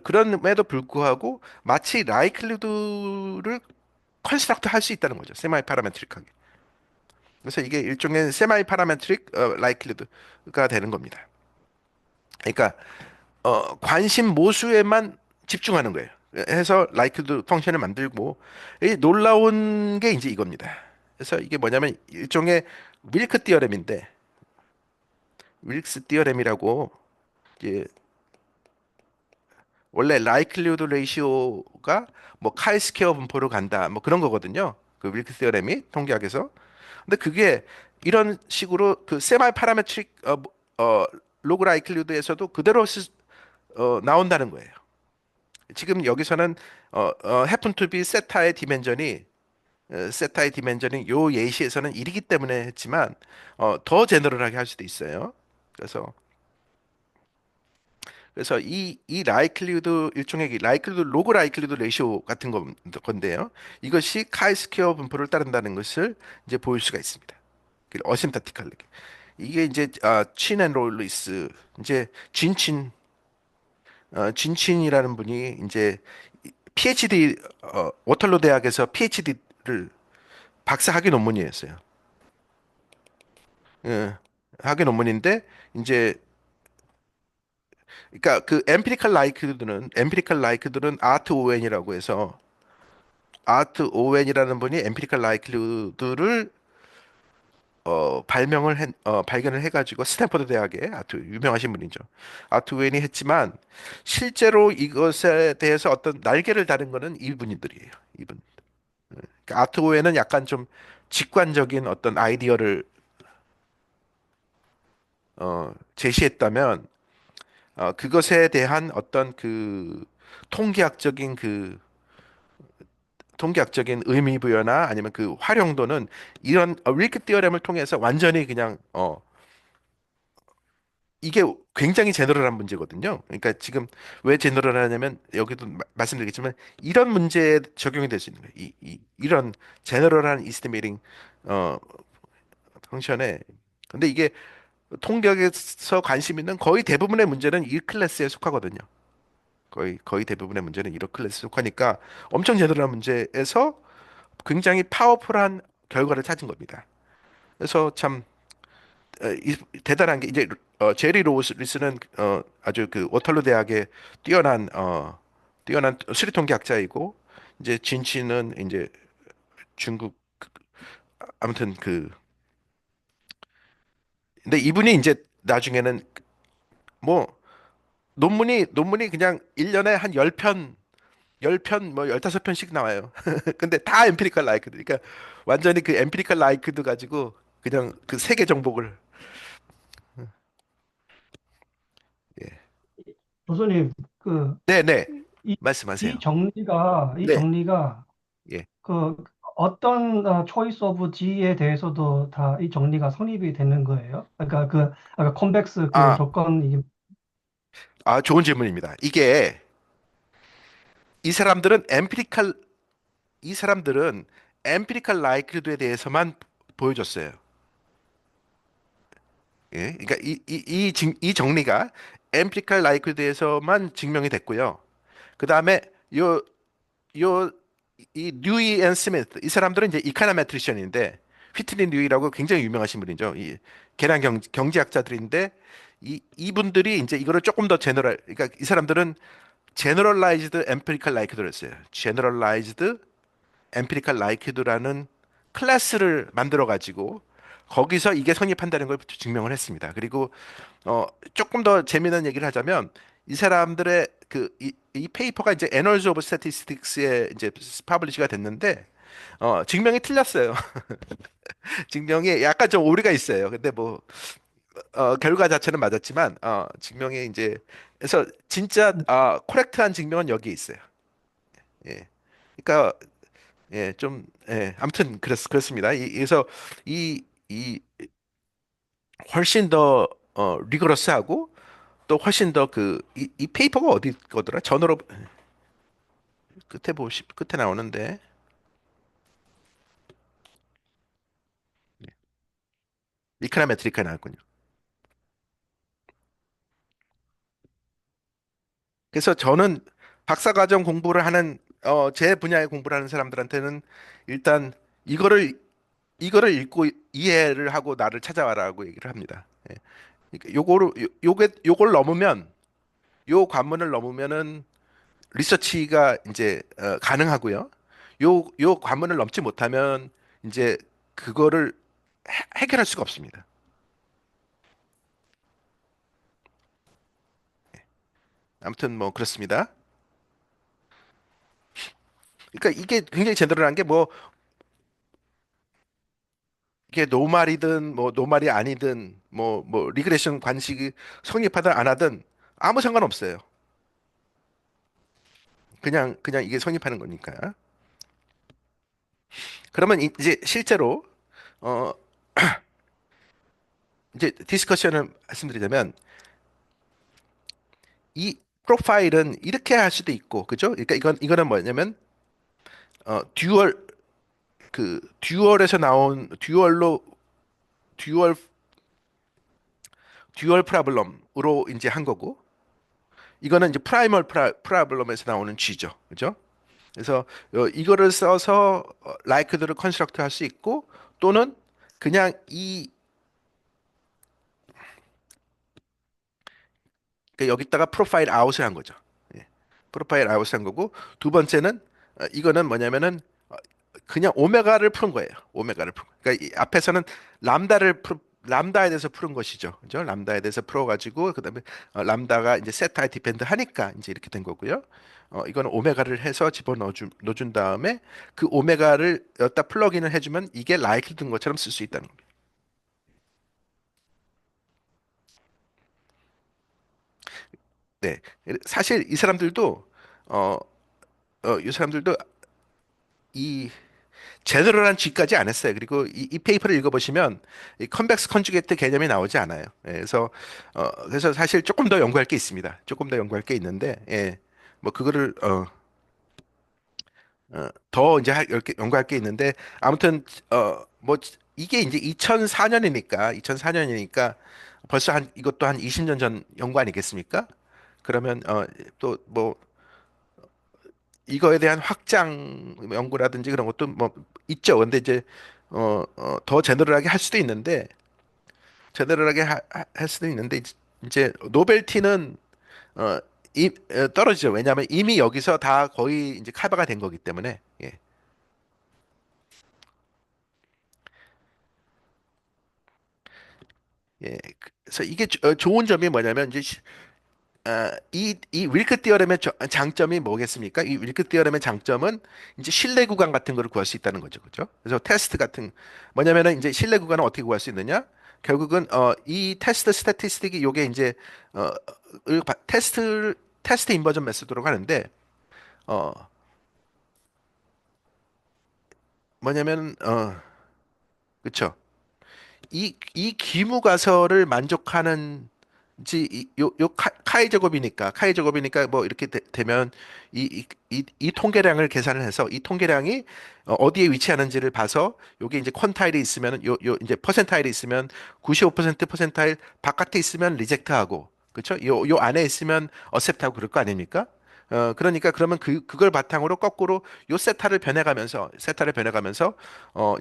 그럼에도 불구하고 마치 라이클리드를 컨스트럭트 할 수 있다는 거죠. 세마이 파라메트릭하게. 그래서 이게 일종의 세마이 파라메트릭 라이클리드가 되는 겁니다. 그러니까 관심 모수에만 집중하는 거예요. 해서 라이클리드 펑션을 만들고 이 놀라운 게 이제 이겁니다. 그래서 이게 뭐냐면 일종의 윌크 띠어렘인데 윌크스 띠어렘이라고 이제 원래 라이클리후드 레이시오가 뭐 카이 스퀘어 분포로 간다 뭐 그런 거거든요. 그 윌크 티어렘이 통계학에서. 근데 그게 이런 식으로 그 세마이 파라메트릭 어, 로그 라이클리후드에서도 그대로 나온다는 거예요. 지금 여기서는 happen to be 세타의 디멘전이 요 예시에서는 1이기 때문에 했지만 더 제너럴하게 할 수도 있어요. 그래서 이 라이클리후드 일종의 라이클리후드 로그 라이클리후드 레시오 같은 건데요. 이것이 카이 스퀘어 분포를 따른다는 것을 이제 보일 수가 있습니다. 어심타티컬하게 이게 이제 친앤 롤리스 이제 진친이라는 분이 이제 PhD 워털로 대학에서 PhD를 박사 학위 논문이었어요. 예, 학위 논문인데 이제 그러니까 그 엠피리컬 라이크들은 아트 오웬이라고 해서 아트 오웬이라는 분이 엠피리컬 라이클리후드를 발견을 해가지고 스탠퍼드 대학의 아주 유명하신 분이죠. 아트 오웬이 했지만 실제로 이것에 대해서 어떤 날개를 다른 거는 이분들이에요. 이분. 그러니까 아트 오웬은 약간 좀 직관적인 어떤 아이디어를 제시했다면 그것에 대한 어떤 그 통계학적인 그 통계학적인 의미 부여나 아니면 그 활용도는 이런 윌크 티어렘을 통해서 완전히 그냥 이게 굉장히 제너럴한 문제거든요. 그러니까 지금 왜 제너럴하냐면 여기도 말씀드리겠지만 이런 문제에 적용이 될 수 있는 거예요. 이런 제너럴한 이스티메이팅 어 펑션에 근데 이게 통계학에서 관심 있는 거의 대부분의 문제는 이 클래스에 속하거든요. 거의 대부분의 문제는 이런 클래스에 속하니까 엄청 제너럴한 문제에서 굉장히 파워풀한 결과를 찾은 겁니다. 그래서 참 대단한 게 이제 제리 로스는 아주 그 워털루 대학의 뛰어난 수리통계학자이고 이제 진치는 이제 중국 아무튼 그 근데 이분이 이제 나중에는 뭐 논문이 그냥 1년에 한 10편 뭐 15편씩 나와요. 근데 다 엠피리컬 라이크드. 그러니까 완전히 그 엠피리컬 라이크드 가지고 그냥 그 세계 정복을 예. 교수님, 그, 네, 네. 이, 말씀하세요. 이 네. 정리가 예. 그 어떤 초이스 오브 G에 대해서도 다 이 정리가 성립이 되는 거예요? 그러니까 그 아까 컨벡스 그 아, 조건 이게 좋은 질문입니다. 이 사람들은 엠피리컬 이 사람들은 엠피리컬 라이크리드에 대해서만 보여줬어요. 예. 그러니까 이 정리가 엠피리컬 라이크리드에서만 증명이 됐고요. 그다음에 요 요 이 뉴이 앤 스미스 이 사람들은 이제 이카노메트리션인데 휘트니 뉴이라고 굉장히 유명하신 분이죠. 이 계량 경제학자들인데 이분들이 이제 이거를 조금 더 그러니까 이 사람들은 제너럴라이즈드 엠피리컬 라이크드를 했어요. 제너럴라이즈드 엠피리컬 라이키드라는 클래스를 만들어 가지고 거기서 이게 성립한다는 걸 증명을 했습니다. 그리고 조금 더 재미난 얘기를 하자면 이 사람들의 이 페이퍼가 이제 Annals of Statistics에 이제 퍼블리시가 됐는데 증명이 틀렸어요. 증명이 약간 좀 오류가 있어요. 근데 뭐 결과 자체는 맞았지만 증명이 이제 그래서 진짜 코렉트한 증명은 여기에 있어요. 예. 그러니까 아무튼 그렇습니다. 그래서 이 훨씬 더 리거러스하고 또 훨씬 더 이 페이퍼가 어디 거더라? 저널 끝에 나오는데 이카노메트리카 나왔군요. 그래서 저는 박사과정 공부를 하는 제 분야의 공부를 하는 사람들한테는 일단 이거를 읽고 이해를 하고 나를 찾아와라고 얘기를 합니다. 예. 그러니까 요걸 넘으면 요 관문을 넘으면은 리서치가 이제 가능하고요. 요 관문을 넘지 못하면 이제 그거를 해결할 수가 없습니다. 아무튼 뭐 그렇습니다. 그러니까 이게 굉장히 제너럴한 게 뭐 이게 노말이든 뭐 노말이 아니든 뭐 리그레션 관식이 성립하든 안 하든 아무 상관없어요. 그냥 이게 성립하는 거니까. 그러면 이제 실제로 어 이제 디스커션을 말씀드리자면 이 프로파일은 이렇게 할 수도 있고, 그죠? 그러니까 이거는 뭐냐면 듀얼 듀얼에서 나온 듀얼 듀얼 프라블럼으로 이제 한 거고, 이거는 이제 프라이멀 프라블럼에서 나오는 G죠, 그죠? 그래서 이거를 써서 라이크들을 컨스트럭트 할 수 있고, 또는 그냥 그러니까 여기다가 프로파일 아웃을 한 거죠. 예. 프로파일 아웃을 한 거고, 두 번째는 이거는 뭐냐면은 그냥 오메가를 푸는 거예요. 오메가를 푸는. 그러니까 이 앞에서는 람다에 대해서 푸는 것이죠. 그죠? 람다에 대해서 풀어가지고 그다음에 람다가 이제 세타에 디펜드 하니까 이제 이렇게 된 거고요. 이거는 오메가를 해서 넣어준 다음에 그 오메가를 여기다 플러그인을 해주면 이게 라이크 든 것처럼 쓸 수 있다는 겁니다. 네. 사실 어, 이 사람들도 이 제너럴한 G까지 안 했어요. 그리고 이 페이퍼를 읽어보시면 이 컨벡스 컨주게이트 개념이 나오지 않아요. 예, 그래서 사실 조금 더 연구할 게 있습니다. 조금 더 연구할 게 있는데, 예, 뭐 그거를 더 이제 연구할 게 있는데, 아무튼 뭐 이게 이제 2004년이니까 벌써 한 이것도 한 20년 전 연구 아니겠습니까? 그러면 또뭐 이거에 대한 확장 연구라든지 그런 것도 뭐 있죠. 근데 이제 더 제너럴하게 할 수도 있는데 할 수도 있는데 이제 노벨티는 어, 떨어지죠. 왜냐하면 이미 여기서 다 거의 이제 커버가 된 거기 때문에. 예. 예. 그래서 이게 좋은 점이 뭐냐면 이제 이 윌크 디어렘의 장점이 뭐겠습니까? 이 윌크 디어렘의 장점은 이제 실내 구간 같은 거를 구할 수 있다는 거죠. 그죠? 그래서 테스트 같은, 뭐냐면은 이제 실내 구간은 어떻게 구할 수 있느냐? 결국은, 이 테스트 스태티스틱이 요게 이제, 어, 테스트 인버전 메소드로 가는데, 어, 뭐냐면, 그쵸. 이 기무 가설을 만족하는 카이 제곱이니까 뭐 이렇게 되면 이 통계량을 계산을 해서 이 통계량이 어디에 위치하는지를 봐서 요게 이제 퀀타일이 있으면 요 이제 퍼센타일이 있으면 95% 퍼센타일 바깥에 있으면 리젝트하고 그렇죠? 요 안에 있으면 어셉트하고 그럴 거 아닙니까? 그러니까 그러면 그걸 바탕으로 거꾸로 요 세타를 변해가면서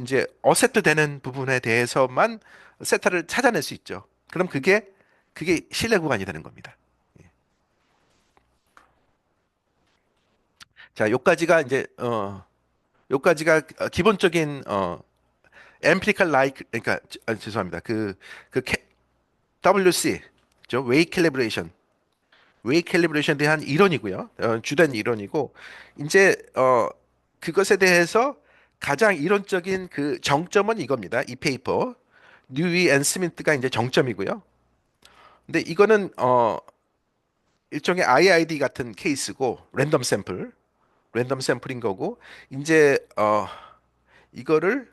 이제 어셉트 되는 부분에 대해서만 세타를 찾아낼 수 있죠. 그럼 그게 신뢰 구간이 되는 겁니다. 예. 자, 요까지가 기본적인 empirical like 그러니까 죄송합니다. WC 죠 웨이 캘리브레이션에 대한 이론이고요. 주된 이론이고 이제 그것에 대해서 가장 이론적인 그 정점은 이겁니다. 이 페이퍼 뉴이 앤 스미스가 이제 정점이고요. 근데 이거는 일종의 IID 같은 케이스고 랜덤 샘플인 거고 이제 이거를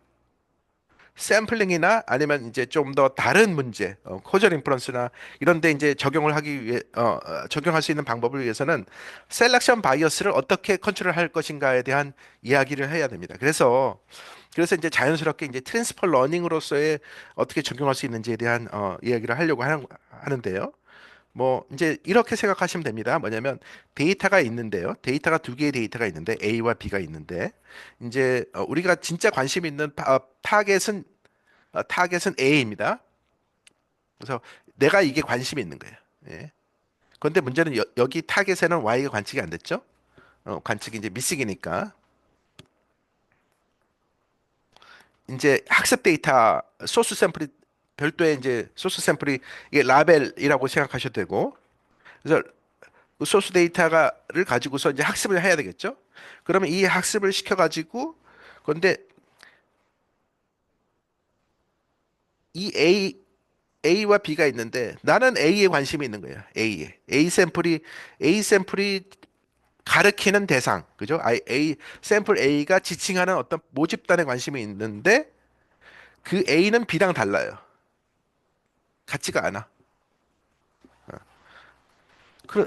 샘플링이나 아니면 이제 좀 더 다른 문제, 코저 인퍼런스나 이런 데 이제 적용할 수 있는 방법을 위해서는 셀렉션 바이어스를 어떻게 컨트롤할 것인가에 대한 이야기를 해야 됩니다. 그래서 이제 자연스럽게 이제 트랜스퍼 러닝으로서의 어떻게 적용할 수 있는지에 대한 이야기를 하는데요. 뭐 이제 이렇게 생각하시면 됩니다. 뭐냐면 데이터가 있는데요. 데이터가 두 개의 데이터가 있는데 A와 B가 있는데 이제 우리가 진짜 관심 있는 타겟은 A입니다. 그래서 내가 이게 관심이 있는 거예요. 예. 그런데 문제는 여기 타겟에는 Y가 관측이 안 됐죠. 관측이 이제 미싱이니까 이제 학습 데이터 소스 샘플이 별도의 이제 소스 샘플이 이게 라벨이라고 생각하셔도 되고 그래서 그 소스 데이터를 가지고서 이제 학습을 해야 되겠죠. 그러면 이 학습을 시켜가지고 그런데 이 A와 B가 있는데 나는 A에 관심이 있는 거야. A 샘플이 가르키는 대상, 그죠? 샘플 A가 지칭하는 어떤 모집단에 관심이 있는데 그 A는 B랑 달라요. 같지가 않아.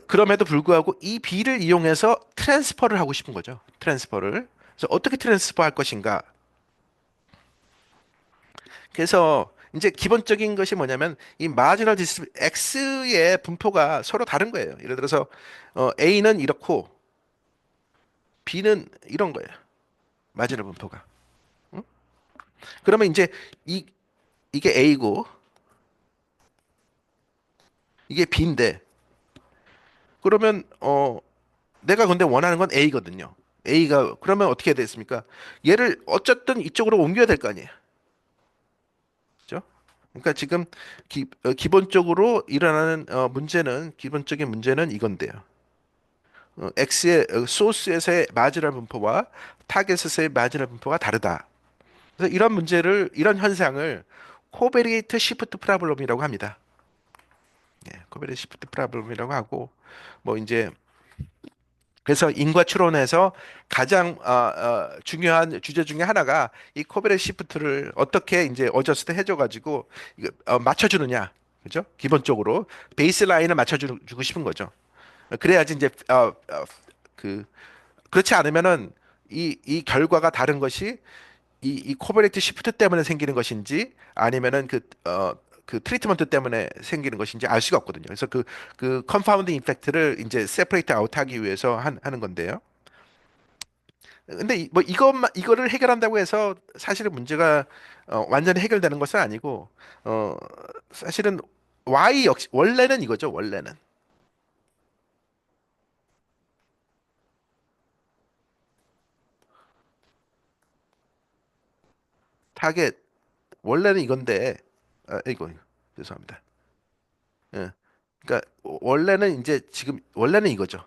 그럼에도 불구하고 이 B를 이용해서 트랜스퍼를 하고 싶은 거죠. 트랜스퍼를. 그래서 어떻게 트랜스퍼 할 것인가? 그래서 이제 기본적인 것이 뭐냐면 이 마지널 디스트리뷰 X의 분포가 서로 다른 거예요. 예를 들어서 A는 이렇고 B는 이런 거예요. 마지널 분포가. 응? 그러면 이제 이 이게 A고 이게 B인데 그러면 내가 근데 원하는 건 A거든요. A가 그러면 어떻게 해야 되겠습니까? 얘를 어쨌든 이쪽으로 옮겨야 될 거 아니에요. 그죠? 그러니까 지금 기본적으로 일어나는 문제는 기본적인 문제는 이건데요. X의 소스에서의 마지널 분포와 타겟에서의 마지널 분포가 다르다. 그래서 이런 현상을 코베리에이트 시프트 프로블럼이라고 합니다. 예, 코베리에이트 시프트 프로블럼이라고 하고 뭐 이제 그래서 인과 추론에서 가장 중요한 주제 중에 하나가 이 코베레 시프트를 어떻게 이제 어저스트 해줘가지고 이거, 맞춰주느냐, 그죠? 기본적으로 베이스 라인을 맞춰주고 싶은 거죠. 그래야지 이제 그 그렇지 않으면은 이 결과가 다른 것이 이 코베레이트 시프트 때문에 생기는 것인지 아니면은 그 트리트먼트 때문에 생기는 것인지 알 수가 없거든요. 그래서 그 컨파운딩 이펙트를 이제 세퍼레이트 아웃하기 위해서 하는 건데요. 근데 뭐 이거를 해결한다고 해서 사실은 문제가 완전히 해결되는 것은 아니고 어 사실은 Y 역시 원래는 이거죠. 원래는 타겟 원래는 이건데 이거 죄송합니다. 예. 그러니까 원래는 이제 지금 원래는 이거죠.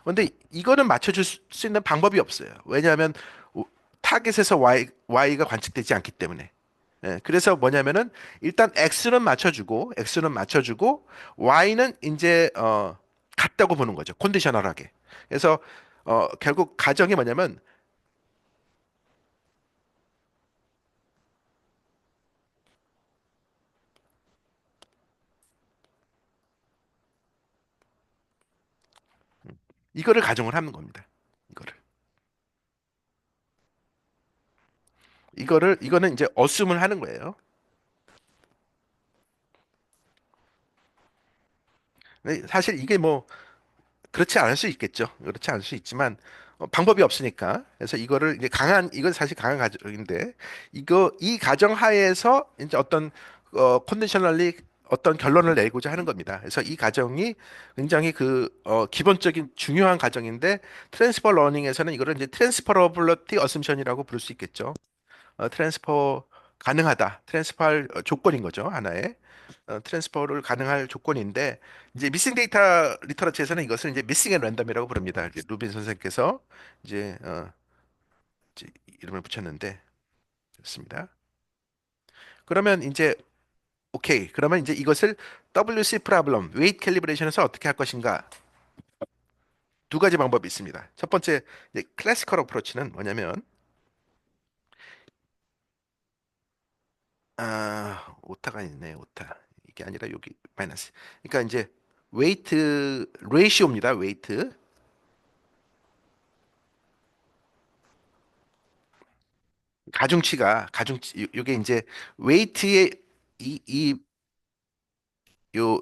근데 이거는 맞춰줄 수 있는 방법이 없어요. 왜냐하면 타겟에서 Y가 관측되지 않기 때문에. 예, 그래서 뭐냐면은 일단 X는 맞춰주고 Y는 이제 같다고 보는 거죠. 컨디셔널하게. 그래서 결국 가정이 뭐냐면 이거를 가정을 하는 겁니다. 이거를. 이거는 이제 어스움을 하는 거예요. 근데 사실 이게 뭐 그렇지 않을 수 있겠죠. 그렇지 않을 수 있지만 방법이 없으니까. 그래서 이거를 이제 이건 사실 강한 가정인데 이 가정 하에서 이제 어떤 컨디셔널리 어떤 결론을 내고자 하는 겁니다. 그래서 이 가정이 굉장히 기본적인 중요한 가정인데 트랜스퍼 러닝에서는 이거를 이제 트랜스퍼러블리티 어셈션이라고 부를 수 있겠죠. 트랜스퍼 가능하다. 트랜스퍼할 조건인 거죠. 하나의. 트랜스퍼를 가능할 조건인데 이제 미싱 데이터 리터러치에서는 이것을 이제 미싱 앤 랜덤이라고 부릅니다. 이제 루빈 선생께서 이제, 이제 이름을 붙였는데 좋습니다. 그러면 이제 오케이. 그러면 이제 이것을 WC 프로블럼, 웨이트 캘리브레이션에서 어떻게 할 것인가? 두 가지 방법이 있습니다. 첫 번째 이제 클래시컬 어프로치는 뭐냐면 오타가 있네. 오타. 이게 아니라 여기 마이너스. 그러니까 이제 웨이트 레이시오입니다. 웨이트. 가중치 요게 이제 웨이트의 이 요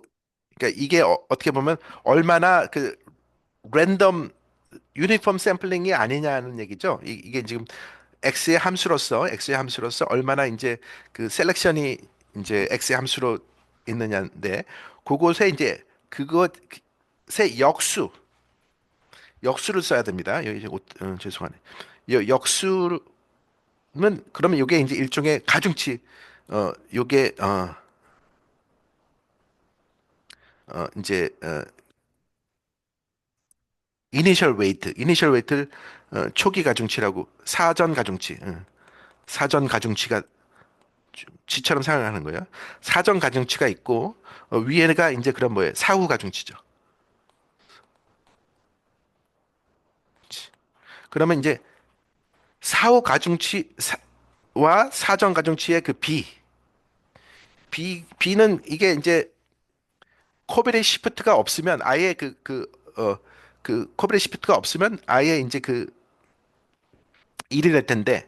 그러니까 이게 떻게 보면 얼마나 랜덤 유니폼 샘플링이 아니냐는 얘기죠. 이게 지금 X의 함수로서 얼마나 이제 그 셀렉션이 이제 X의 함수로 있느냐인데 그곳에 이제 그것의 역수를 써야 됩니다. 여기 죄송하네. 역수는 그러면 이게 이제 일종의 가중치 요게 이제 이니셜 웨이트 초기 가중치라고 사전 가중치, 사전 가중치가 치처럼 생각하는 거예요. 사전 가중치가 있고 위에가 이제 그런 뭐예요? 사후 가중치죠. 그러면 이제 사후 가중치와 사전 가중치의 그 B는 이게 이제 코베레 시프트가 없으면 아예 코베레 시프트가 없으면 아예 이제 그 1이 될 텐데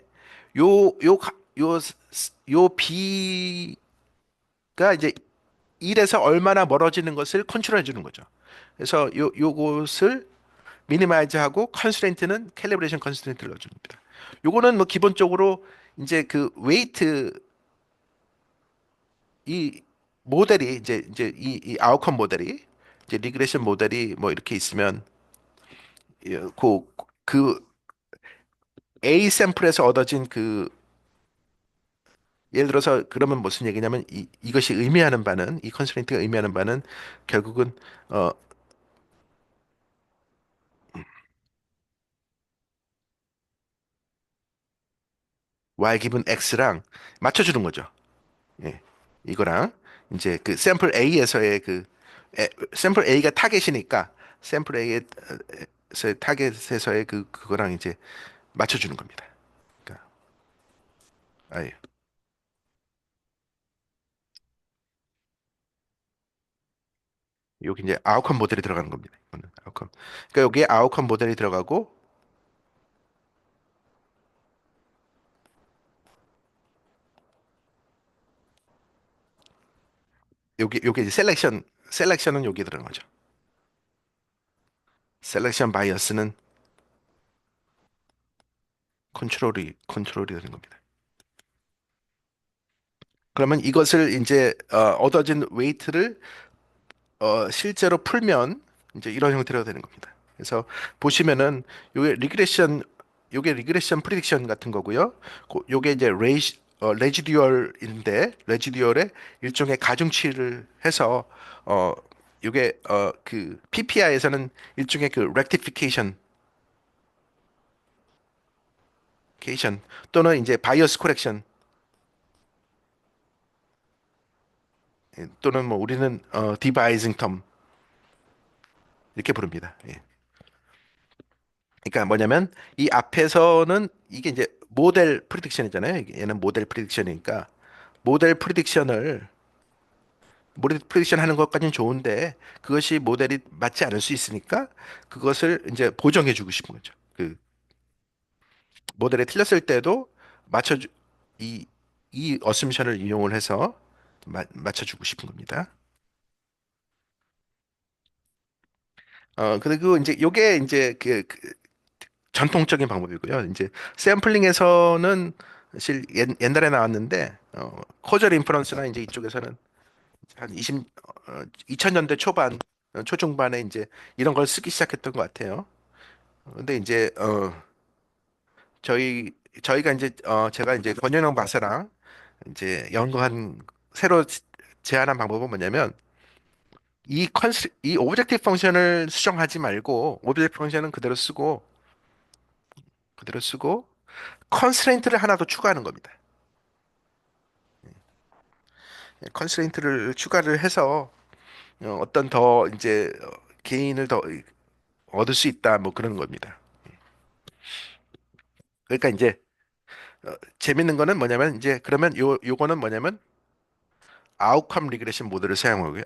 요, 요, 가- 요, 요 B가 이제 1에서 얼마나 멀어지는 것을 컨트롤해 주는 거죠. 그래서 요것을 미니마이즈하고 컨스트레인트는 캘리브레이션 컨스트레인트를 넣어줍니다. 요거는 뭐 기본적으로 이제 그 웨이트 이 모델이 이제 이 아웃컴 모델이 이제 리그레션 모델이 뭐 이렇게 있으면 그, 그 A 샘플에서 얻어진 그 예를 들어서 그러면 무슨 얘기냐면 이것이 의미하는 바는 이 컨스트레인트가 의미하는 바는 결국은 어 y 기분 x랑 맞춰주는 거죠. 예. 이거랑 이제 그 샘플 A에서의 샘플 A가 타겟이니까 샘플 A에서의 타겟에서의 그거랑 이제 맞춰주는 겁니다. 그러니까 아예 여기 이제 아웃컴 모델이 들어가는 겁니다. 이거는 아웃컴. 그러니까 여기에 아웃컴 모델이 들어가고 여기 이제 셀렉션은 여기 들어가는 거죠. 셀렉션 바이어스는 컨트롤이 되는 겁니다. 그러면 이것을 이제 얻어진 웨이트를 실제로 풀면 이제 이런 형태로 되는 겁니다. 그래서 보시면은 요게 리그레션 프리딕션 같은 거고요. 요게 이제 레지듀얼의 일종의 가중치를 해서 어 요게 그 PPI에서는 일종의 그 렉티피케이션 또는 이제 바이어스 코렉션 또는 뭐 우리는 디바이징 텀 이렇게 부릅니다. 예. 그러니까 뭐냐면 이 앞에서는 이게 이제 모델 프리딕션이잖아요. 얘는 모델 프리딕션이니까 모델 프리딕션을 모델 프리딕션 하는 것까지는 좋은데 그것이 모델이 맞지 않을 수 있으니까 그것을 이제 보정해 주고 싶은 거죠. 그 모델에 틀렸을 때도 맞춰주 이 이 어셈션을 이용을 해서 맞춰주고 싶은 겁니다. 그리고 이제 요게 이제 전통적인 방법이고요. 이제 샘플링에서는 사실 옛날에 나왔는데 코절 인퍼런스나 이제 이쪽에서는 한 2000년대 초반 초중반에 이제 이런 걸 쓰기 시작했던 것 같아요. 근데 이제 저희 저희가 이제 제가 이제 권현영 박사랑 이제 연구한 새로 제안한 방법은 뭐냐면 이 오브젝티브 펑션을 수정하지 말고 오브젝티브 펑션은 그대로 쓰고 컨스트레인트를 하나 더 추가하는 겁니다. 컨스트레인트를 추가를 해서 어떤 더 이제 게인을 더 얻을 수 있다 뭐 그런 겁니다. 그러니까 이제 재밌는 거는 뭐냐면 이제 그러면 요거는 뭐냐면 아웃컴 리그레션 모델을 사용하고요.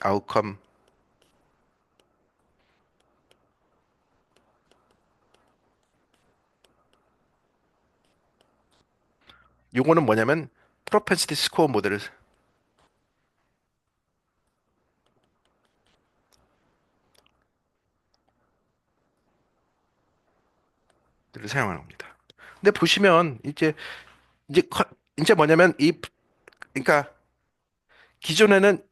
요거는 뭐냐면 프로펜시티 스코어 모델을 사용하는 겁니다. 근데 보시면 이제 이제 뭐냐면 그러니까 기존에는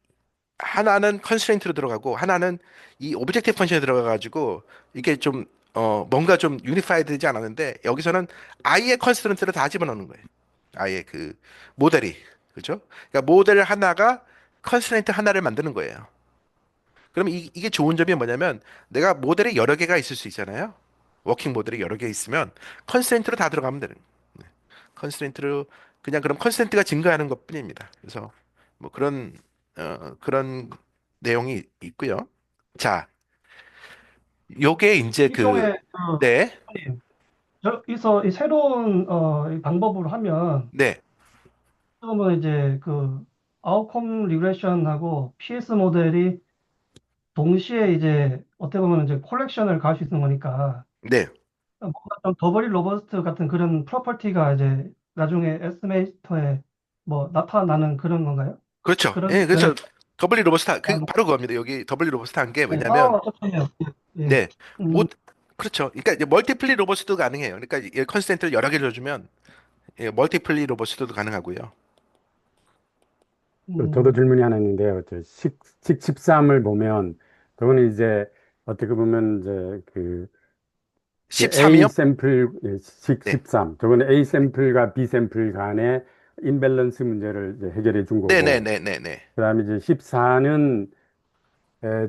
하나는 컨스트레인트로 들어가고 하나는 이 오브젝티브 펑션에 들어가 가지고 이게 좀 뭔가 좀 유니파이드 되지 않았는데 여기서는 아예 컨스트레인트를 다 집어넣는 거예요. 아예 그 모델이 그죠? 그러니까 모델 하나가 컨스트레인트 하나를 만드는 거예요. 그럼 이게 좋은 점이 뭐냐면 내가 모델이 여러 개가 있을 수 있잖아요. 워킹 모델이 여러 개 있으면 컨스트레인트로 다 들어가면 되는 거예요. 컨스트레인트로 그냥 그럼 컨스트레인트가 증가하는 것뿐입니다. 그래서 뭐 그런 내용이 있고요. 자, 요게 이제 일종의 네, 여기서 이 새로운 이 방법으로 하면 네, 그러면 이제 그 아웃컴 리그레션하고 PS 모델이 동시에 이제 어떻게 보면 이제 콜렉션을 갈 수 있는 거니까 네, 뭔가 좀 더블리 로버스트 같은 그런 프로퍼티가 이제 나중에 에스티메이터에 뭐 나타나는 그런 건가요? 그렇죠. 그런 예, 면에서 그래서 더블리 로버스트 그 바로 그겁니다. 여기 더블리 로버스트 한 게 네. 뭐냐면 좋네요. 예. 예. 네, 못 그렇죠. 그러니까 이제 멀티플리 로버스트도 가능해요. 그러니까 이 컨스텐트를 여러 개를 줘주면 예, 멀티플리 로버스트도 가능하고요. 저도 음, 질문이 하나 있는데요. 식 13을 보면, 그거는 이제 어떻게 보면 이제 그 A 13이요? 샘플, 식 네, 13. 저거는 A 샘플과 B 샘플 간의 임밸런스 문제를 이제 해결해 준 네, 네, 거고, 네, 네, 네, 그다음에 이제 14는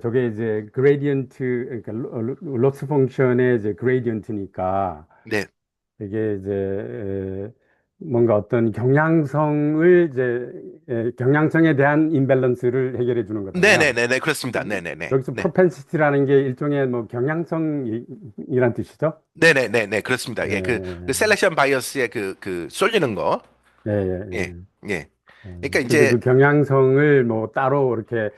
저게 이제 그레디언트, 그러니까 로스 펑션의 이제 그레디언트니까 네, 이게 이제 뭔가 어떤 경향성을 경향성에 대한 임밸런스를 해결해 주는 네, 네, 거잖아요. 네, 네, 그렇습니다. 네, 네, 네, 여기서 네, 프로펜시티라는 게 일종의 뭐 경향성이란 뜻이죠? 네, 네, 네, 네, 그렇습니다. 예, 예, 그 예, 셀렉션 바이어스의 그 쏠리는 거. 예, 예, 예, 예. 예. 예. 그러니까 근데 이제 그 경향성을 뭐 따로 이렇게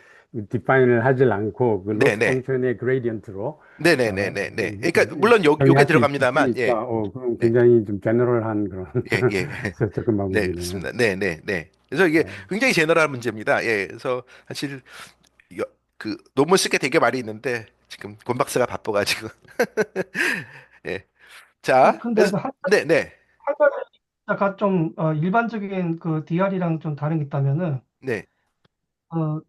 디파인을 하질 않고 그 네, 로스 네, 펑션의 그레디언트로 네, 네, 네, 네, 네. 그러니까 예, 물론 요게 정의할 수 들어갑니다만, 예, 있으니까 그럼 네, 굉장히 좀 제너럴한 그런 예, 예. 접근 네, 방법이네요. 그렇습니다. 네, 네, 네. 그래서 이게 네. 굉장히 제너럴한 문제입니다. 예, 그래서 사실 그 논문 쓸 게 되게 많이 있는데 지금 권 박사가 바빠가지고 예. 자, 근데 그래서 그 한 네, 네, 한 가지가 좀 일반적인 그 DR이랑 좀 다른 게 있다면은 네,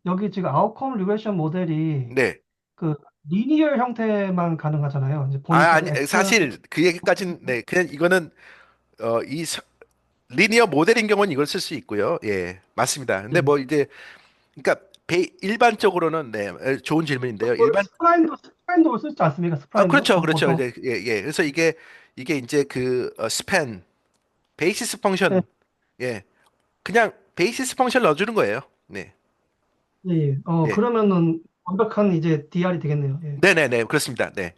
여기 지금 아웃컴 리그레션 모델이 네. 그 리니어 형태만 가능하잖아요. 이제 아, 보니까 아니, X 사실 그 얘기까지는 네, 그냥 이거는 이 리니어 모델인 경우는 이걸 쓸 수 있고요. 예, 맞습니다. 근데 예. 뭐 이제 그러니까 일반적으로는 네, 좋은 질문인데요. 일반 스프라인도 쓸 수 않습니까? 스프라인도 그렇죠, 그렇죠. 보통. 이제 예, 예. 그래서 이게 이제 그 스팬 베이시스 예. 펑션 예, 그냥 베이시스 펑션 넣어주는 거예요. 네, 예. 예. 예. 그러면은 완벽한 이제 DR이 되겠네요. 예. 네네네, 그렇습니다. 네.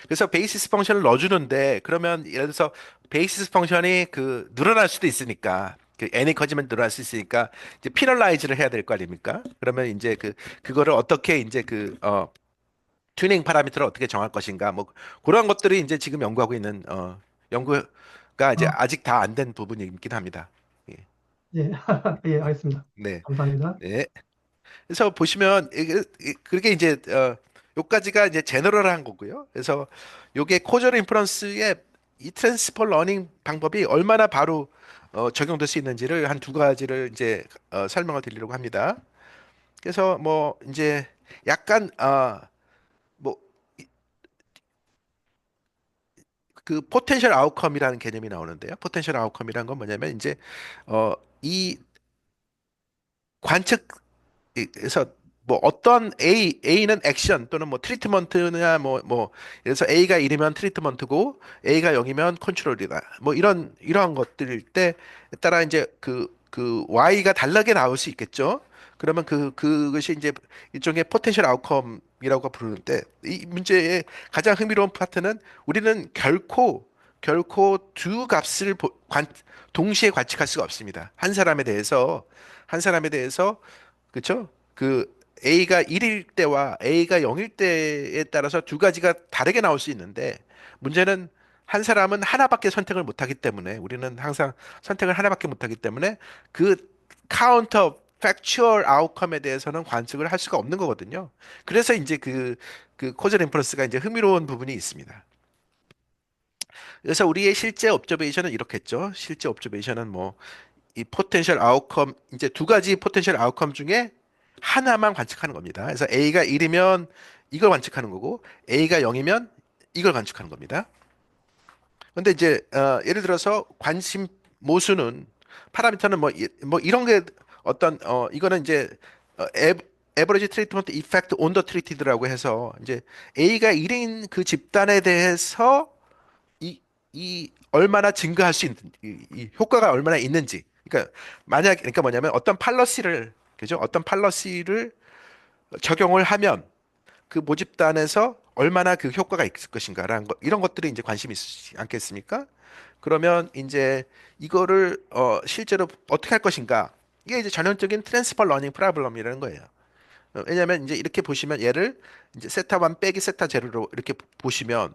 그래서 베이시스 펑션을 넣어주는데, 그러면 예를 들어서 베이시스 펑션이 그 늘어날 수도 있으니까, 그 n이 커지면 늘어날 수 있으니까, 이제 피널라이즈를 해야 될 거 아닙니까? 그러면 이제 그거를 어떻게 이제 튜닝 파라미터를 어떻게 정할 것인가, 뭐, 그런 것들이 이제 지금 연구하고 있는, 연구가 이제 어, 아직 다 안 된 부분이 있긴 합니다. 예. 예. 예, 알겠습니다. 네. 감사합니다. 네. 그래서 보시면 그게 이제 요까지가 이제 제너럴한 거고요. 그래서 요게 코저럴 인퍼런스의 이 트랜스퍼 러닝 방법이 얼마나 바로 적용될 수 있는지를 한 두 가지를 이제 설명을 드리려고 합니다. 그래서 뭐 이제 약간 뭐 그 포텐셜 아웃컴이라는 개념이 나오는데요. 포텐셜 아웃컴이라는 건 뭐냐면 이제 이 관측 그래서 뭐 어떤 A는 액션 또는 뭐 트리트먼트냐 그래서 A가 1이면 트리트먼트고 A가 0이면 컨트롤이다. 뭐 이러한 것들일 때 따라 이제 그 Y가 다르게 나올 수 있겠죠. 그러면 그것이 이제 일종의 포텐셜 아웃컴이라고 부르는데 이 문제의 가장 흥미로운 파트는 우리는 결코 두 값을 동시에 관측할 수가 없습니다. 한 사람에 대해서 그쵸? 그 A가 1일 때와 A가 0일 때에 따라서 두 가지가 다르게 나올 수 있는데 문제는 한 사람은 하나밖에 선택을 못하기 때문에 우리는 항상 선택을 하나밖에 못하기 때문에 그 카운터 팩추얼 아웃컴에 대해서는 관측을 할 수가 없는 거거든요. 그래서 이제 그 코젤 인퍼런스가 이제 흥미로운 부분이 있습니다. 그래서 우리의 실제 옵저베이션은 이렇겠죠. 실제 옵저베이션은 뭐 이 포텐셜 아웃컴 이제 두 가지 포텐셜 아웃컴 중에 하나만 관측하는 겁니다. 그래서 A가 1이면 이걸 관측하는 거고 A가 0이면 이걸 관측하는 겁니다. 근데 이제 예를 들어서 관심 모수는 파라미터는 뭐 이런 게 어떤 이거는 이제 에버리지 트리트먼트 이펙트 온 더 트리티드라고 해서 이제 A가 1인 그 집단에 대해서 이 얼마나 증가할 수 있는 이 효과가 얼마나 있는지. 그러니까 그러니까 뭐냐면 어떤 팔러시를 그죠? 어떤 팔러시를 적용을 하면 그 모집단에서 얼마나 그 효과가 있을 것인가라는 거, 이런 것들이 이제 관심이 있으시지 않겠습니까? 그러면 이제 이거를 실제로 어떻게 할 것인가? 이게 이제 전형적인 트랜스퍼 러닝 프로블럼이라는 거예요. 왜냐하면 이제 이렇게 보시면 얘를 이제 세타 1 빼기 세타 제로로 이렇게 보시면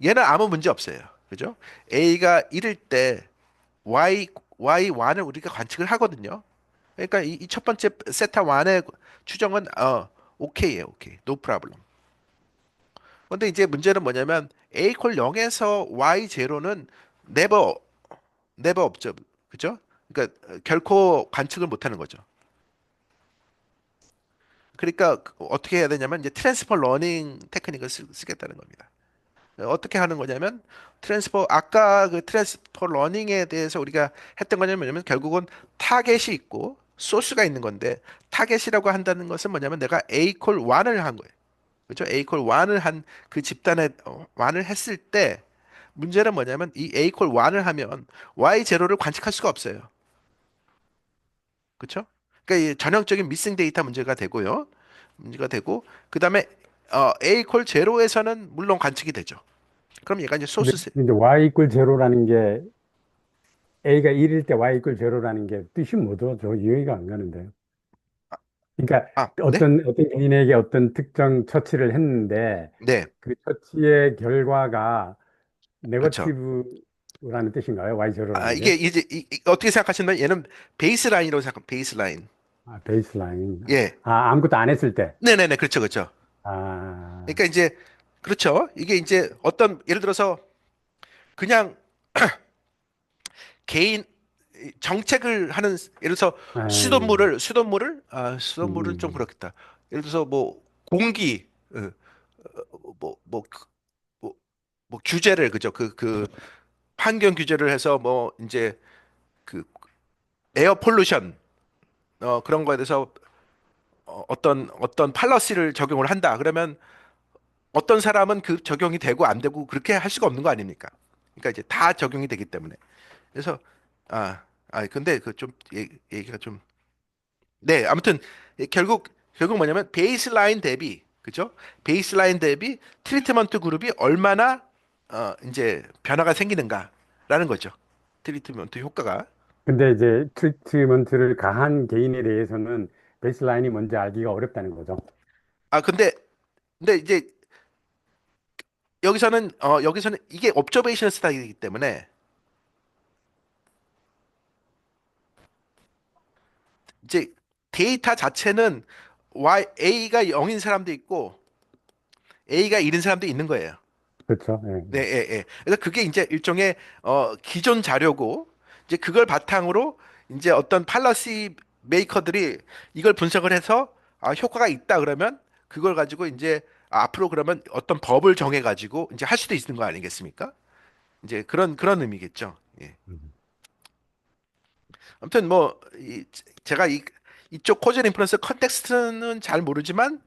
얘는 아무 문제 없어요. 그죠? A가 1일 때 Y1을 우리가 관측을 하거든요. 그러니까 이 첫 번째 세타 1의 추정은 오케이예요. 오케이. 노 프로블럼. 근데 이제 문제는 뭐냐면 A 콜 0에서 Y 제로는 never 없죠. 그죠? 그러니까 결코 관측을 못 하는 거죠. 그러니까 어떻게 해야 되냐면 이제 트랜스퍼 러닝 테크닉을 쓰겠다는 겁니다. 어떻게 하는 거냐면 트랜스퍼 아까 그 트랜스퍼 러닝에 대해서 우리가 했던 거냐면 뭐냐면 결국은 타겟이 있고 소스가 있는 건데 타겟이라고 한다는 것은 뭐냐면 내가 A 콜 1을 한 거예요. 그렇죠? A 콜 1을 한 그 집단에 1을 했을 때 문제는 뭐냐면 이 A 콜 1을 하면 Y 제로를 관측할 수가 없어요. 그렇죠? 그러니까 이 전형적인 미싱 데이터 문제가 되고요. 문제가 되고 그다음에 A 콜 제로에서는 물론 관측이 되죠. 그럼 얘가 이제 근데 소스 이제 y 이퀄 제로라는 게 a가 1일 때 y 이퀄 제로라는 게 뜻이 뭐죠? 저 이해가 안 가는데. 그러니까 네? 어떤 개인에게 어떤 특정 처치를 했는데 네. 그 처치의 결과가 그렇죠. 네거티브라는 뜻인가요? y 제로라는 이게 게? 이제 어떻게 생각하시면 얘는 베이스라인이라고 생각, 베이스라인. 아, 베이스라인. 예. 아, 아무것도 안 했을 때. 네네네. 그렇죠. 그렇죠. 아, 그러니까 이제 그렇죠. 이게 이제 어떤 예를 들어서 그냥 개인 정책을 하는 예를 들어서 에, 수돗물은 좀 음, 그렇겠다. 예를 들어서 뭐 공기 뭐 뭐 뭐, 뭐 규제를 그죠. 그 환경 규제를 해서 뭐 이제 그 에어 폴루션 그런 거에 대해서 어떤 팔러시를 적용을 한다. 그러면 어떤 사람은 그 적용이 되고 안 되고 그렇게 할 수가 없는 거 아닙니까? 그러니까 이제 다 적용이 되기 때문에. 그래서 근데 그 좀 얘기가 좀 네, 아무튼 결국 뭐냐면 베이스라인 대비 그죠? 베이스라인 대비 트리트먼트 그룹이 얼마나 이제 변화가 생기는가라는 거죠. 트리트먼트 효과가. 근데 이제 트리트먼트를 가한 개인에 대해서는 베이스라인이 뭔지 알기가 어렵다는 거죠. 근데 이제 여기서는 이게 옵저베이션 스타일이기 때문에 이제 데이터 자체는 A가 0인 사람도 있고 A가 1인 사람도 있는 거예요. 그렇죠. 예. 네, 예, 예. 그래서 그게 이제 일종의 기존 자료고 이제 그걸 바탕으로 이제 어떤 팔러시 메이커들이 이걸 분석을 해서 효과가 있다 그러면 그걸 가지고 이제 앞으로 그러면 어떤 법을 정해 가지고 이제 할 수도 있는 거 아니겠습니까? 이제 그런 의미겠죠. 예. 음. 아무튼 뭐 제가 이쪽 코젤 인프루언스 컨텍스트는 잘 모르지만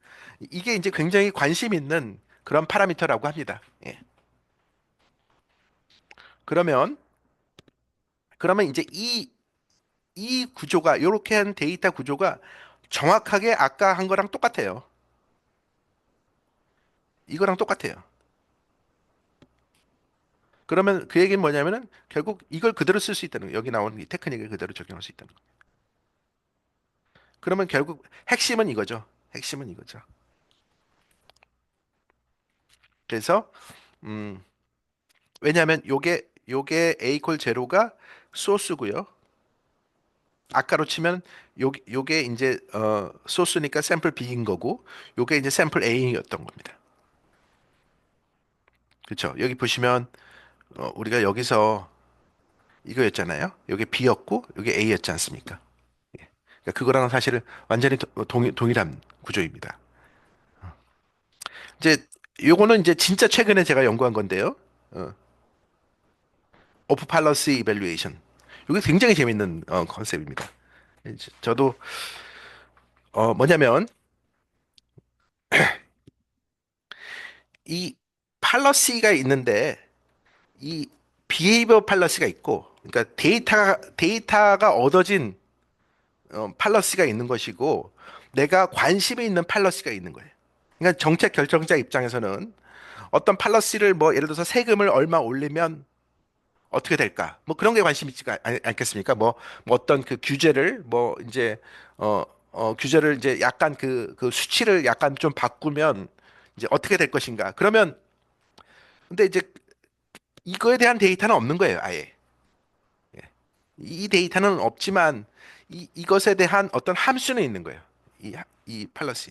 이게 이제 굉장히 관심 있는 그런 파라미터라고 합니다. 예. 그러면 그러면 이제 이 구조가 이렇게 한 데이터 구조가 정확하게 아까 한 거랑 똑같아요. 이거랑 똑같아요. 그러면 그 얘기는 뭐냐면은 결국 이걸 그대로 쓸 수 있다는 거예요. 여기 나오는 이 테크닉을 그대로 적용할 수 있다는 거예요. 그러면 결국 핵심은 이거죠. 핵심은 이거죠. 그래서 음, 왜냐하면 요게 A 콜 제로가 소스고요. 아까로 치면 요게 이제 소스니까 샘플 B인 거고 요게 이제 샘플 A였던 겁니다. 그렇죠? 여기 보시면 우리가 여기서 이거였잖아요. 요게 B였고 요게 A였지 않습니까? 예. 그러니까 그거랑 사실은 완전히 동일한 구조입니다. 이제 요거는 이제 진짜 최근에 제가 연구한 건데요. 오프 팔러시 이밸루에이션. 이게 굉장히 재밌는 컨셉입니다. 저도 뭐냐면 이 팔러시가 있는데 이 비헤이비어 팔러시가 있고 그러니까 데이터가 얻어진 팔러시가 있는 것이고 내가 관심이 있는 팔러시가 있는 거예요. 그러니까 정책 결정자 입장에서는 어떤 팔러시를 뭐 예를 들어서 세금을 얼마 올리면 어떻게 될까? 뭐 그런 게 관심 있지 않겠습니까? 뭐 어떤 그 규제를 뭐 이제 규제를 이제 약간 그 수치를 약간 좀 바꾸면 이제 어떻게 될 것인가? 그러면 근데 이제 이거에 대한 데이터는 없는 거예요, 아예. 이 데이터는 없지만 이것에 대한 어떤 함수는 있는 거예요. 이 팔러시.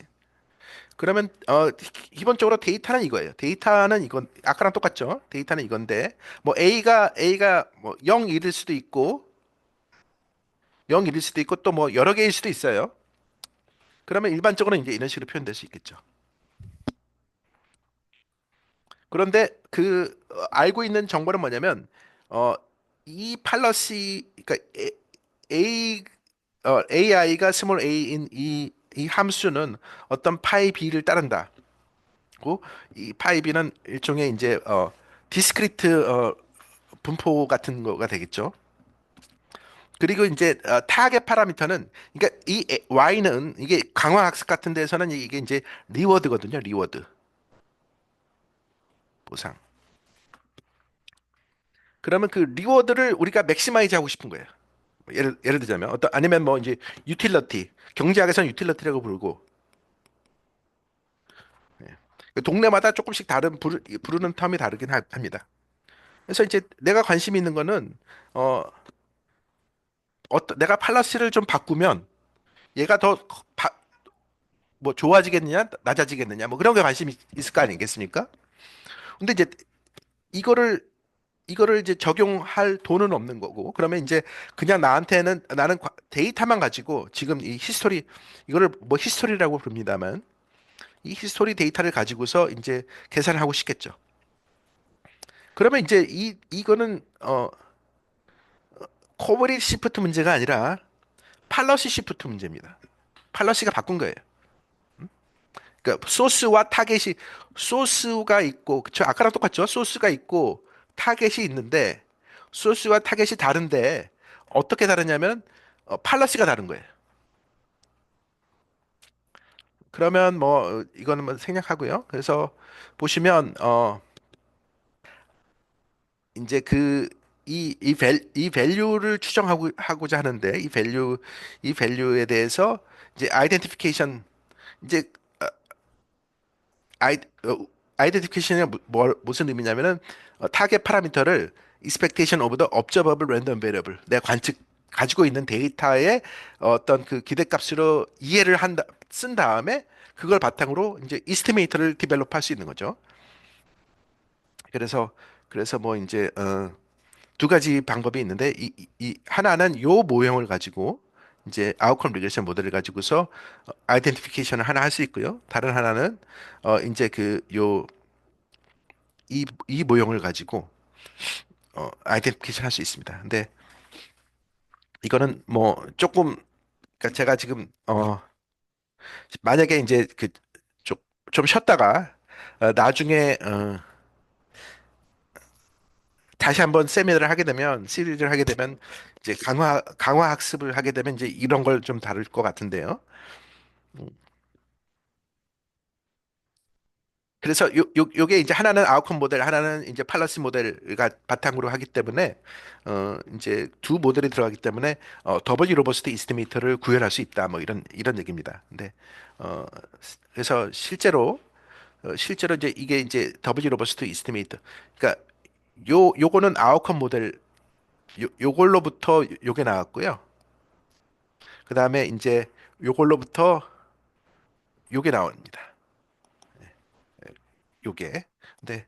그러면 기본적으로 데이터는 이거예요. 데이터는 이건 아까랑 똑같죠. 데이터는 이건데 뭐 A가 뭐 0일일 수도 있고 0일일 수도 있고 또 뭐 여러 개일 수도 있어요. 그러면 일반적으로 이제 이런 식으로 표현될 수 있겠죠. 그런데 알고 있는 정보는 뭐냐면 어, 이 팔러시 그러니까 A AI가 스몰 a인 이 함수는 어떤 파이 b를 따른다. 이 파이 b는 일종의 이제 디스크리트 분포 같은 거가 되겠죠. 그리고 이제 타겟 파라미터는 그러니까 y는 이게 강화 학습 같은 데서는 이게 이제 리워드거든요. 리워드 보상. 그러면 그 리워드를 우리가 맥시마이즈 하고 싶은 거예요. 예를 들자면 어떤 아니면 뭐 이제 유틸러티 경제학에서는 유틸러티라고 부르고 그 동네마다 조금씩 다른 부르는 텀이 다르긴 합니다. 그래서 이제 내가 관심 있는 거는 어 내가 팔라시를 좀 바꾸면 얘가 뭐 좋아지겠느냐 낮아지겠느냐 뭐 그런 게 관심이 있을 거 아니겠습니까? 근데 이제 이거를 이거를 이제 적용할 돈은 없는 거고 그러면 이제 그냥 나는 데이터만 가지고 지금 이 히스토리 이거를 뭐 히스토리라고 부릅니다만 이 히스토리 데이터를 가지고서 이제 계산을 하고 싶겠죠. 그러면 이제 이거는 코버리 시프트 문제가 아니라 팔러시 시프트 문제입니다. 팔러시가 바꾼 거예요. 그러니까 소스와 타겟이 소스가 있고 그쵸 아까랑 똑같죠. 소스가 있고 타겟이 있는데 소스와 타겟이 다른데 어떻게 다르냐면 팔러시가 다른 거예요. 그러면 뭐 이거는 뭐 생략하고요. 그래서 보시면 이제 이 밸류를 하고자 하는데 이 밸류에 대해서 이제 아이덴티피케이션 이제 아이 아이덴티피케이션이 무슨 의미냐면은 타겟 파라미터를 expectation of the observable random variable 내가 관측 가지고 있는 데이터의 어떤 그 기대값으로 이해를 쓴 다음에 그걸 바탕으로 이제 이스티메이터를 디벨롭 할 수 있는 거죠. 그래서 뭐 이제 두 가지 방법이 있는데 하나는 요 모형을 가지고 이제 아웃컴 리그레션 모델을 가지고서 아이덴티피케이션을 하나 할 수 있고요. 다른 하나는 이제 이 모형을 가지고 아이덴티피케이션 할 수 있습니다. 근데 이거는 뭐 조금 그러니까 제가 지금 만약에 이제 좀, 좀 쉬었다가 나중에 다시 한번 세미나를 하게 되면 시리즈를 하게 되면 이제 강화 학습을 하게 되면 이제 이런 걸 좀 다룰 것 같은데요. 그래서 요게 이제 하나는 아웃컴 모델, 하나는 이제 팔러시 모델가 바탕으로 하기 때문에 이제 두 모델이 들어가기 때문에 더블 로버스트 이스티메이터를 구현할 수 있다. 뭐 이런 얘기입니다. 근데 어 그래서 실제로 이제 이게 이제 더블 로버스트 이스티메이터. 그러니까 요거는 아웃컴 모델 요걸로부터 요게 나왔고요. 그다음에 이제 요걸로부터 요게 나옵니다. 요게. 근데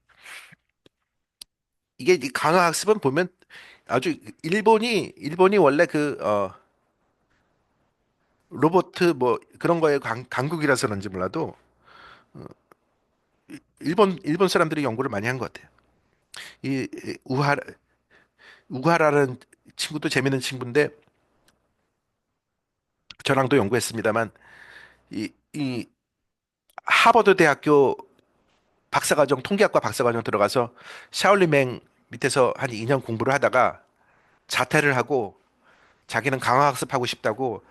이게 이 강화 학습은 보면 아주 일본이 원래 로보트 뭐 그런 거에 강국이라서 그런지 몰라도 일본 사람들이 연구를 많이 한 것 같아요. 이 우하라는 친구도 재밌는 친구인데 저랑도 연구했습니다만 이 하버드 대학교 박사과정 통계학과 박사과정 들어가서 샤올리맹 밑에서 한 2년 공부를 하다가 자퇴를 하고 자기는 강화학습하고 싶다고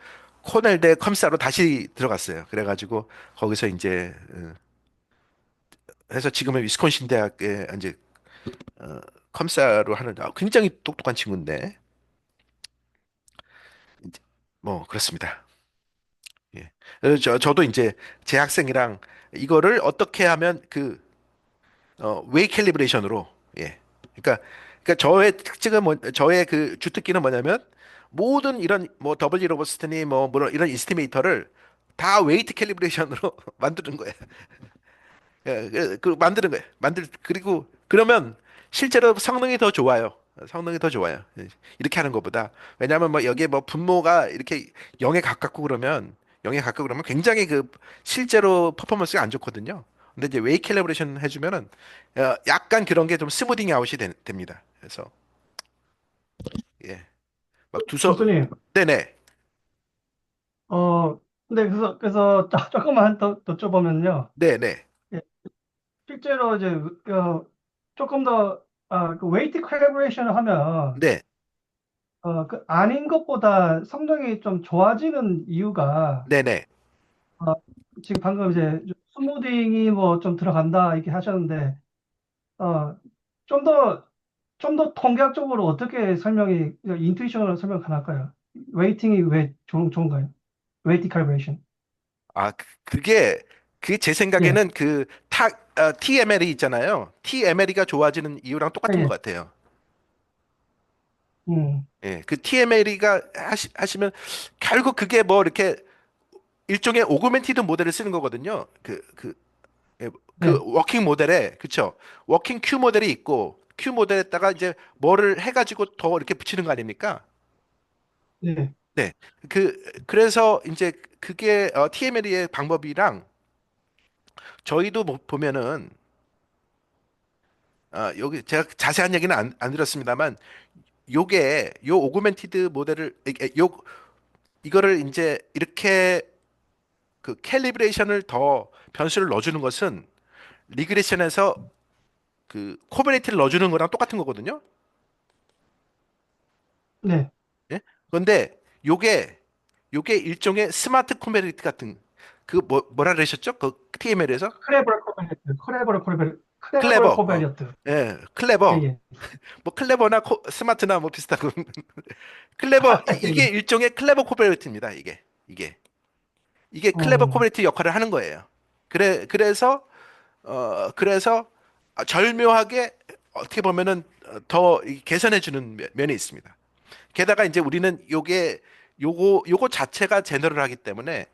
코넬대 컴사로 다시 들어갔어요. 그래가지고 거기서 이제 해서 지금은 위스콘신 대학에 이제 어, 컴사로 하는 굉장히 똑똑한 친구인데 이제 뭐 그렇습니다. 예. 그래서 저도 이제 제 학생이랑 이거를 어떻게 하면 웨이 캘리브레이션으로 예. 그러니까 저의 특징은 저의 그 주특기는 뭐냐면 모든 이런 뭐 더블리 로버스트니 뭐 이런 이스티메이터를 다 웨이트 캘리브레이션으로 만드는 거예요. 만드는 거예요. 그리고 그러면 실제로 성능이 더 좋아요. 성능이 더 좋아요. 예, 이렇게 하는 것보다. 왜냐하면 뭐 여기에 뭐 분모가 이렇게 0에 가깝고 그러면 0에 가깝고 그러면 굉장히 실제로 퍼포먼스가 안 좋거든요. 근데 이제 웨이 캘리브레이션 해주면은 약간 그런 게 좀 스무딩 아웃이 됩니다. 그래서 예, 막 교수님, 네네, 근데 그래서 조금만 더 좁으면요. 네네, 예, 실제로 이제 조금 더 그 웨이트 캘리브레이션을 하면 네, 그 아닌 것보다 성능이 좀 좋아지는 이유가 네네. 어, 지금 방금 이제 스무딩이 뭐 좀 들어간다 이렇게 하셨는데 어, 좀 더 좀 더 통계학적으로 어떻게 인투이션으로 설명 가능할까요? 웨이팅이 왜 좋은가요? 웨이팅 칼ib레이션. 그게 제 예, 생각에는 TML이 있잖아요. TML이가 좋아지는 이유랑 예, 똑같은 것 예. 같아요. 음, 예, 그 TML이가 하시면 결국 그게 뭐 이렇게 일종의 오그멘티드 모델을 쓰는 거거든요. 예, 네, 워킹 모델에, 그쵸? 워킹 Q 모델이 있고, Q 모델에다가 이제 뭐를 해가지고 더 이렇게 붙이는 거 아닙니까? 네, 네. 그래서 이제 그게 TML의 방법이랑 저희도 보면은 여기 제가 자세한 얘기는 안 들었습니다만 요 오그멘티드 모델을 이거를 이제 이렇게 캘리브레이션을 더 변수를 넣어주는 것은 리그레션에서 코베네이트를 넣어주는 거랑 똑같은 거거든요. 네. 예? 그런데 요게 요게 일종의 스마트 코베네이트 같은 뭐라 그러셨죠? 그 TML에서 클레버 크레버럴 코벨리어트. 예, 예, 클레버 예. 뭐 클레버나 스마트나 뭐 비슷하고 클레버 예, 이게 예. 일종의 클레버 코베네이트입니다. 이게 클레버 음, 코베네이트 역할을 하는 거예요. 그래서 절묘하게 어떻게 보면은 더 개선해 주는 면이 있습니다. 게다가 이제 우리는 요거 자체가 제너럴하기 때문에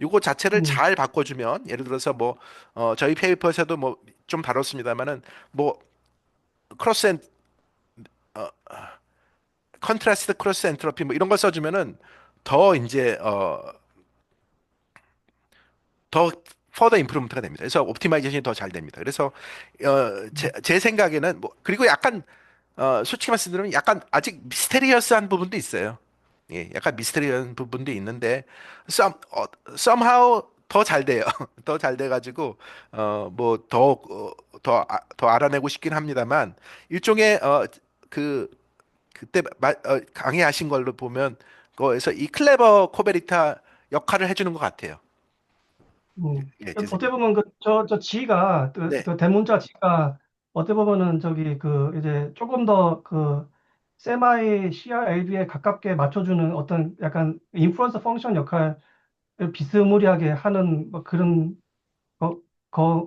요거 자체를 음, 잘 바꿔주면 예를 들어서 뭐 저희 페이퍼에서도 뭐 좀 다뤘습니다만은 뭐 크로스 앤 컨트라스트 크로스 엔트로피 뭐 이런 걸 써주면은 더 이제 더 퍼더 임프루먼트가 됩니다. 그래서 옵티마이제이션이 더 잘 됩니다. 그래서 제 생각에는 뭐 그리고 약간 솔직히 말씀드리면 약간 아직 미스테리어스한 부분도 있어요. 예, 약간 미스테리한 부분도 있는데 somehow 더 잘 돼요. 더 잘 돼가지고 더 알아내고 싶긴 합니다만 일종의 그 그때 강의하신 걸로 보면 거에서 이 클레버 코베리타 역할을 해주는 것 같아요. 예, 제 어떻게 생각. 보면 저 G가, 네, 대문자 G가 어떻게 보면은 이제 조금 더 세마이 CRLV에 가깝게 맞춰주는 어떤 약간 인플루언서 펑션 역할을 비스무리하게 하는 뭐 그런 거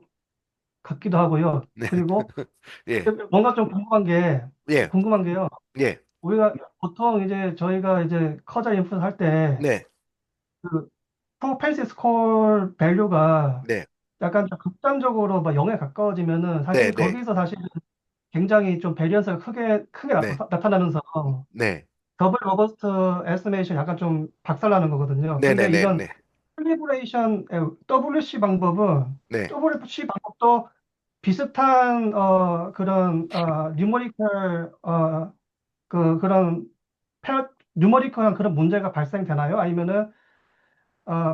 같기도 하고요. 네, 그리고 예, 뭔가 좀 예, 궁금한 게요. 예, 우리가 보통 이제 저희가 이제 커저 인풋 할때 네, 그 프로펜시 스코어 밸류가 네, 약간 좀 극단적으로 막 0에 가까워지면은 네, 사실 네, 거기서 사실 굉장히 좀 베리언스가 크게 네, 나타나면서 네, 더블 로버스트 에스티메이션 약간 좀 박살나는 거거든요. 네, 네, 근데 네, 이런 네, 캘리브레이션 WC 방법은 네. WC 방법도 비슷한 그런 뉴머리컬 그런 뉴머리컬한 그런 문제가 발생되나요? 아니면은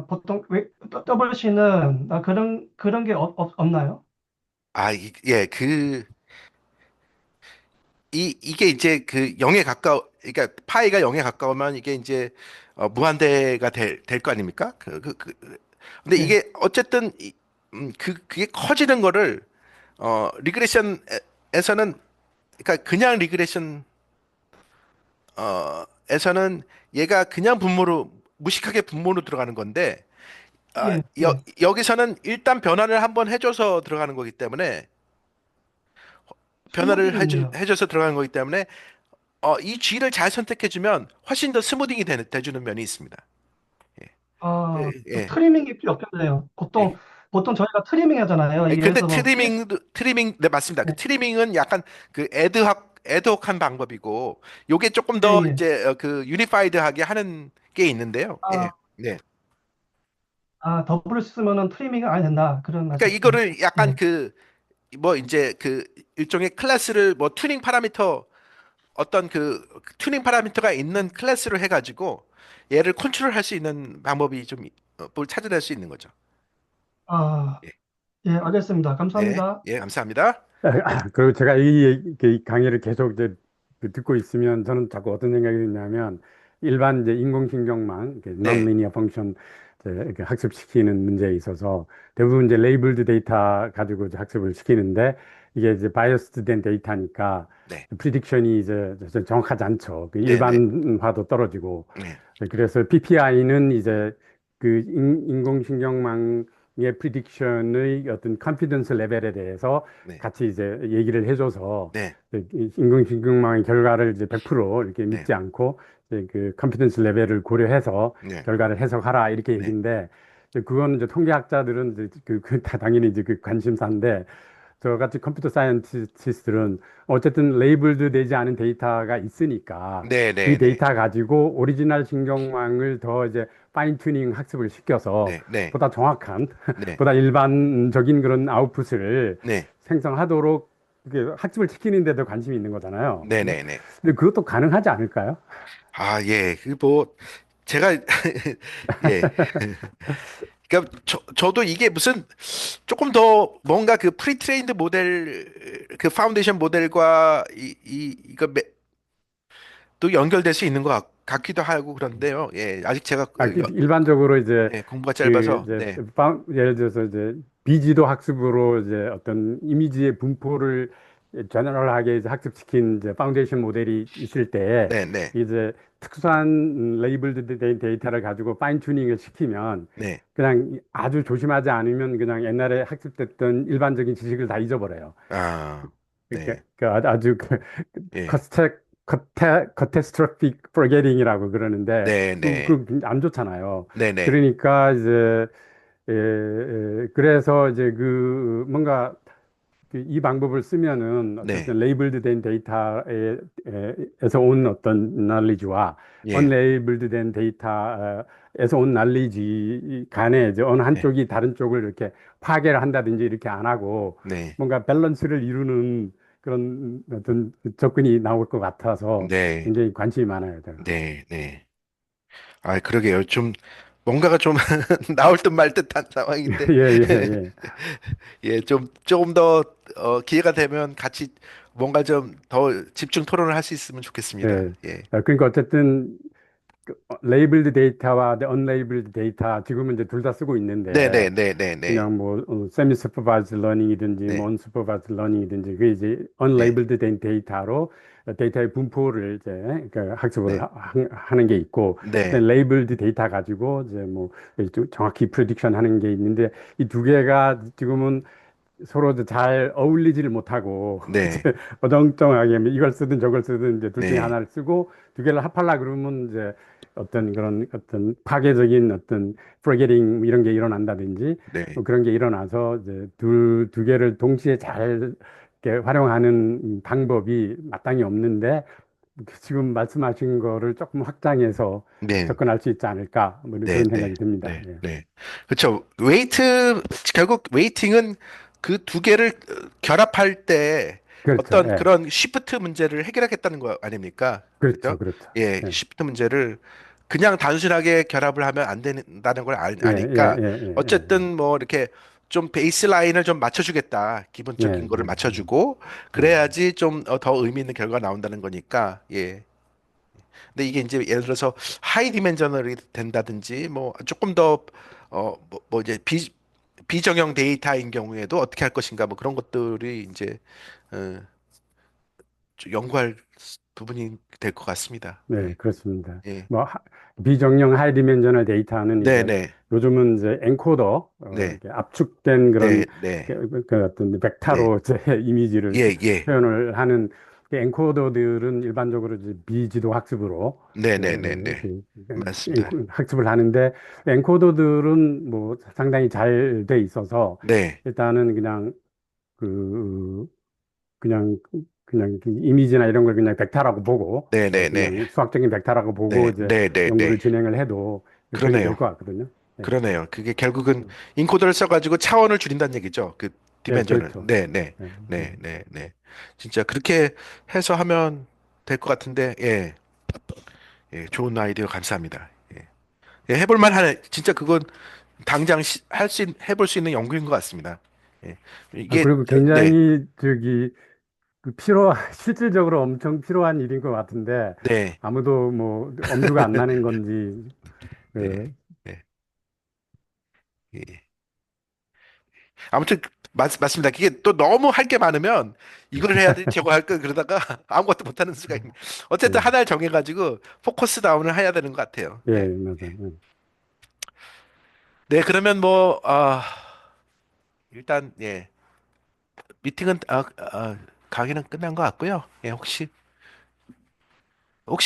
보통 WC는 그런 게 없나요? 예, 이게 이제 0에 그러니까 파이가 0에 가까우면 이게 이제 무한대가 될 거 아닙니까? 근데 네, 이게 어쨌든 그게 커지는 거를 리그레션에서는 그러니까 그냥 리그레션 에서는 얘가 그냥 분모로 무식하게 분모로 들어가는 건데 예, 예. 여기서는 일단 변화를 한번 해줘서 들어가는 거기 때문에 스무딩은요? 해줘서 들어가는 거기 때문에 이 G를 잘 선택해주면 훨씬 더 스무딩이 돼주는 면이 있습니다. 예, 좀 예, 트리밍이 필요 없겠네요. 예. 보통 저희가 트리밍 하잖아요. 예를 근데 들어서 뭐, 네, 맞습니다. 그 네, 트리밍은 약간 그 애드혹한 방법이고, 요게 조금 예, 더 예. 이제 그 유니파이드하게 하는 게 있는데요. 예, 아, 네. 더블을 쓰면은 트리밍이 안 된다. 그런 그러니까 말씀이시죠? 이거를 약간 예. 그 뭐 이제 그 일종의 클래스를 뭐 튜닝 파라미터 어떤 그 튜닝 파라미터가 있는 클래스로 해가지고 얘를 컨트롤할 수 있는 방법이 좀 뭘 찾아낼 수 있는 거죠. 아, 예, 예, 알겠습니다. 네, 감사합니다. 예, 감사합니다. 그리고 제가 이 강의를 계속 이제 듣고 있으면 저는 자꾸 어떤 생각이 드냐면 일반 이제 인공신경망, 네, 논리니어 펑션 이렇게 학습시키는 문제에 있어서 대부분 이제 레이블드 데이터 가지고 이제 학습을 시키는데 이게 이제 바이어스드 된 데이터니까 네, 프리딕션이 이제 정확하지 않죠. 그 네, 네, 일반화도 떨어지고 네, 그래서 PPI는 이제 그 인공신경망의 프리딕션의 어떤 컨피던스 레벨에 대해서 네, 같이 이제 얘기를 해줘서 네, 이 인공지능망의 결과를 이제 100% 이렇게 네, 믿지 않고 이제 그 컨피던스 레벨을 고려해서 네, 결과를 해석하라 이렇게 네, 얘기인데 이제 그거는 이제 통계학자들은 이제 다 당연히 이제 그 관심사인데 저같이 컴퓨터 사이언티스트들은 어쨌든 레이블드 되지 않은 데이터가 있으니까 네, 그 네, 네, 데이터 가지고 오리지널 신경망을 더 이제 파인 튜닝 학습을 시켜서 네, 네, 보다 정확한 네, 보다 일반적인 그런 아웃풋을 네, 생성하도록 이렇게 학습을 시키는데도 관심이 있는 거잖아요. 네, 네, 네. 근데 그것도 가능하지 않을까요? 아, 예, 그 뭐 제가 예. 그러니까 저도 이게 무슨 조금 더 뭔가 그 프리트레인드 모델 그 파운데이션 모델과 이거 또 연결될 수 있는 것 같기도 하고 그런데요. 예, 아직 제가 일반적으로 이제 공부가 그 짧아서 이제 네, 예를 들어서 이제 비지도 학습으로 이제 어떤 이미지의 분포를 제너럴하게 이제 학습시킨 이제 파운데이션 모델이 있을 때 네, 네, 이제 특수한 레이블드 된 데이터를 가지고 파인 튜닝을 시키면 네, 그냥 아주 조심하지 않으면 그냥 옛날에 학습됐던 일반적인 지식을 다 잊어버려요. 아, 그러니까 네, 아주 예, 커테스트로픽 포게팅이라고 그러는데 네, 네, 안 좋잖아요. 네, 네, 그러니까 이제 그래서 이제 뭔가 이 방법을 쓰면은 네, 어쨌든 레이블드 된 데이터에서 온 어떤 날리지와 예, 언레이블드 된 데이터에서 온 날리지 간에 이제 어느 네, 한쪽이 다른 쪽을 이렇게 파괴를 한다든지 이렇게 안 하고 네, 뭔가 밸런스를 이루는 그런 어떤 접근이 나올 것 같아서 네, 굉장히 관심이 많아요. 제가. 네, 네. 아, 그러게요. 좀 뭔가가 좀 나올 듯 말 듯한 상황인데 예, 예, 예. 예, 좀 조금 더 기회가 되면 같이 뭔가 좀 더 집중 토론을 할 수 있으면 좋겠습니다. 네. 예. 그러니까 어쨌든 레이블드 데이터와 언레이블드 데이터 지금은 이제 둘 다 쓰고 네, 네, 있는데 네, 네, 네, 그냥 뭐 세미 슈퍼바이즈 러닝이든지 뭐 네, 언슈퍼바이즈 러닝이든지 그 이제 네, 언레이블드 된 데이터로 데이터의 분포를 이제 그 학습을 네, 하는 게 있고 네, 레이블드 데이터 가지고 이제 뭐 정확히 프리딕션 하는 게 있는데 이 두 개가 지금은 서로 이제 잘 어울리지를 못하고 이제 네, 어정쩡하게 뭐 이걸 쓰든 저걸 쓰든 이제 둘 중에 네, 하나를 쓰고 두 개를 합하려 그러면 이제 어떤 그런 어떤 파괴적인 어떤 프로게팅 이런 게 일어난다든지 네, 뭐 그런 게 일어나서 이제 두 개를 동시에 잘 이렇게 활용하는 방법이 마땅히 없는데 지금 말씀하신 거를 조금 확장해서 네, 접근할 수 있지 않을까 뭐 네, 그런 네, 생각이 듭니다. 네, 예. 네. 그렇죠. 결국 웨이팅은 그 두 개를 결합할 때 그렇죠. 어떤 예. 그런 시프트 문제를 해결하겠다는 거 아닙니까? 그죠? 그렇죠. 그렇죠. 예, 예. 시프트 문제를 그냥 단순하게 결합을 하면 안 된다는 걸 예, 예, 아니까 예, 예, 예. 어쨌든 뭐 이렇게 좀 베이스라인을 좀 맞춰주겠다. 예, 기본적인 거를 예, 맞춰주고 예, 예. 그래야지 좀 더 의미 있는 결과가 나온다는 거니까 예. 근데 이게 이제 예를 들어서 하이 디멘저널이 된다든지 뭐 조금 더 뭐 이제 비정형 데이터인 경우에도 어떻게 할 것인가 뭐 그런 것들이 이제 어, 좀 연구할 부분이 될 것 같습니다. 네, 예. 그렇습니다. 예. 뭐 비정령 하이디멘저널 데이터는 이제 네네. 요즘은 이제 엔코더 네. 이렇게 압축된 네. 그런 네. 그 어떤 네. 벡터로 제 이미지를 예. 예. 표현을 하는 그 엔코더들은 일반적으로 이제 비지도 학습으로 네네네네. 맞습니다. 학습을 하는데 엔코더들은 뭐 상당히 잘 돼 있어서 네. 일단은 그 그냥 그냥 그 이미지나 이런 걸 그냥 벡터라고 보고 네네네. 그냥 수학적인 벡터라고 보고 네. 이제 네네네. 연구를 진행을 해도 그게 될 그러네요. 것 같거든요. 네, 그러네요. 그게 결국은 인코더를 써가지고 차원을 줄인다는 얘기죠. 그 네, 디멘전을. 그렇죠. 네, 네, 네, 네. 네, 네, 네. 진짜 그렇게 해서 하면 될 것 같은데, 예, 예, 좋은 아이디어 감사합니다. 예, 예, 해볼 만한 진짜 그건 당장 해볼 수 있는 연구인 것 같습니다. 예, 아, 이게 그리고 네, 굉장히 그 실질적으로 엄청 필요한 일인 것 같은데 네, 아무도 뭐 엄두가 안 나는 건지 네, 그, 네. 예. 아무튼 맞습니다. 그게 또 너무 할 게 많으면 이걸 해야 돼, 저거 할 거 그러다가 아무것도 못하는 수가 있는. 어쨌든 예, 하나를 정해가지고 포커스 다운을 해야 되는 것 같아요. 예, 예. 맞아요. 네, 그러면 뭐 일단 예 미팅은 강의는 끝난 것 같고요. 예, 혹시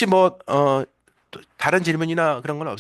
뭐 다른 질문이나 그런 건 없으세요?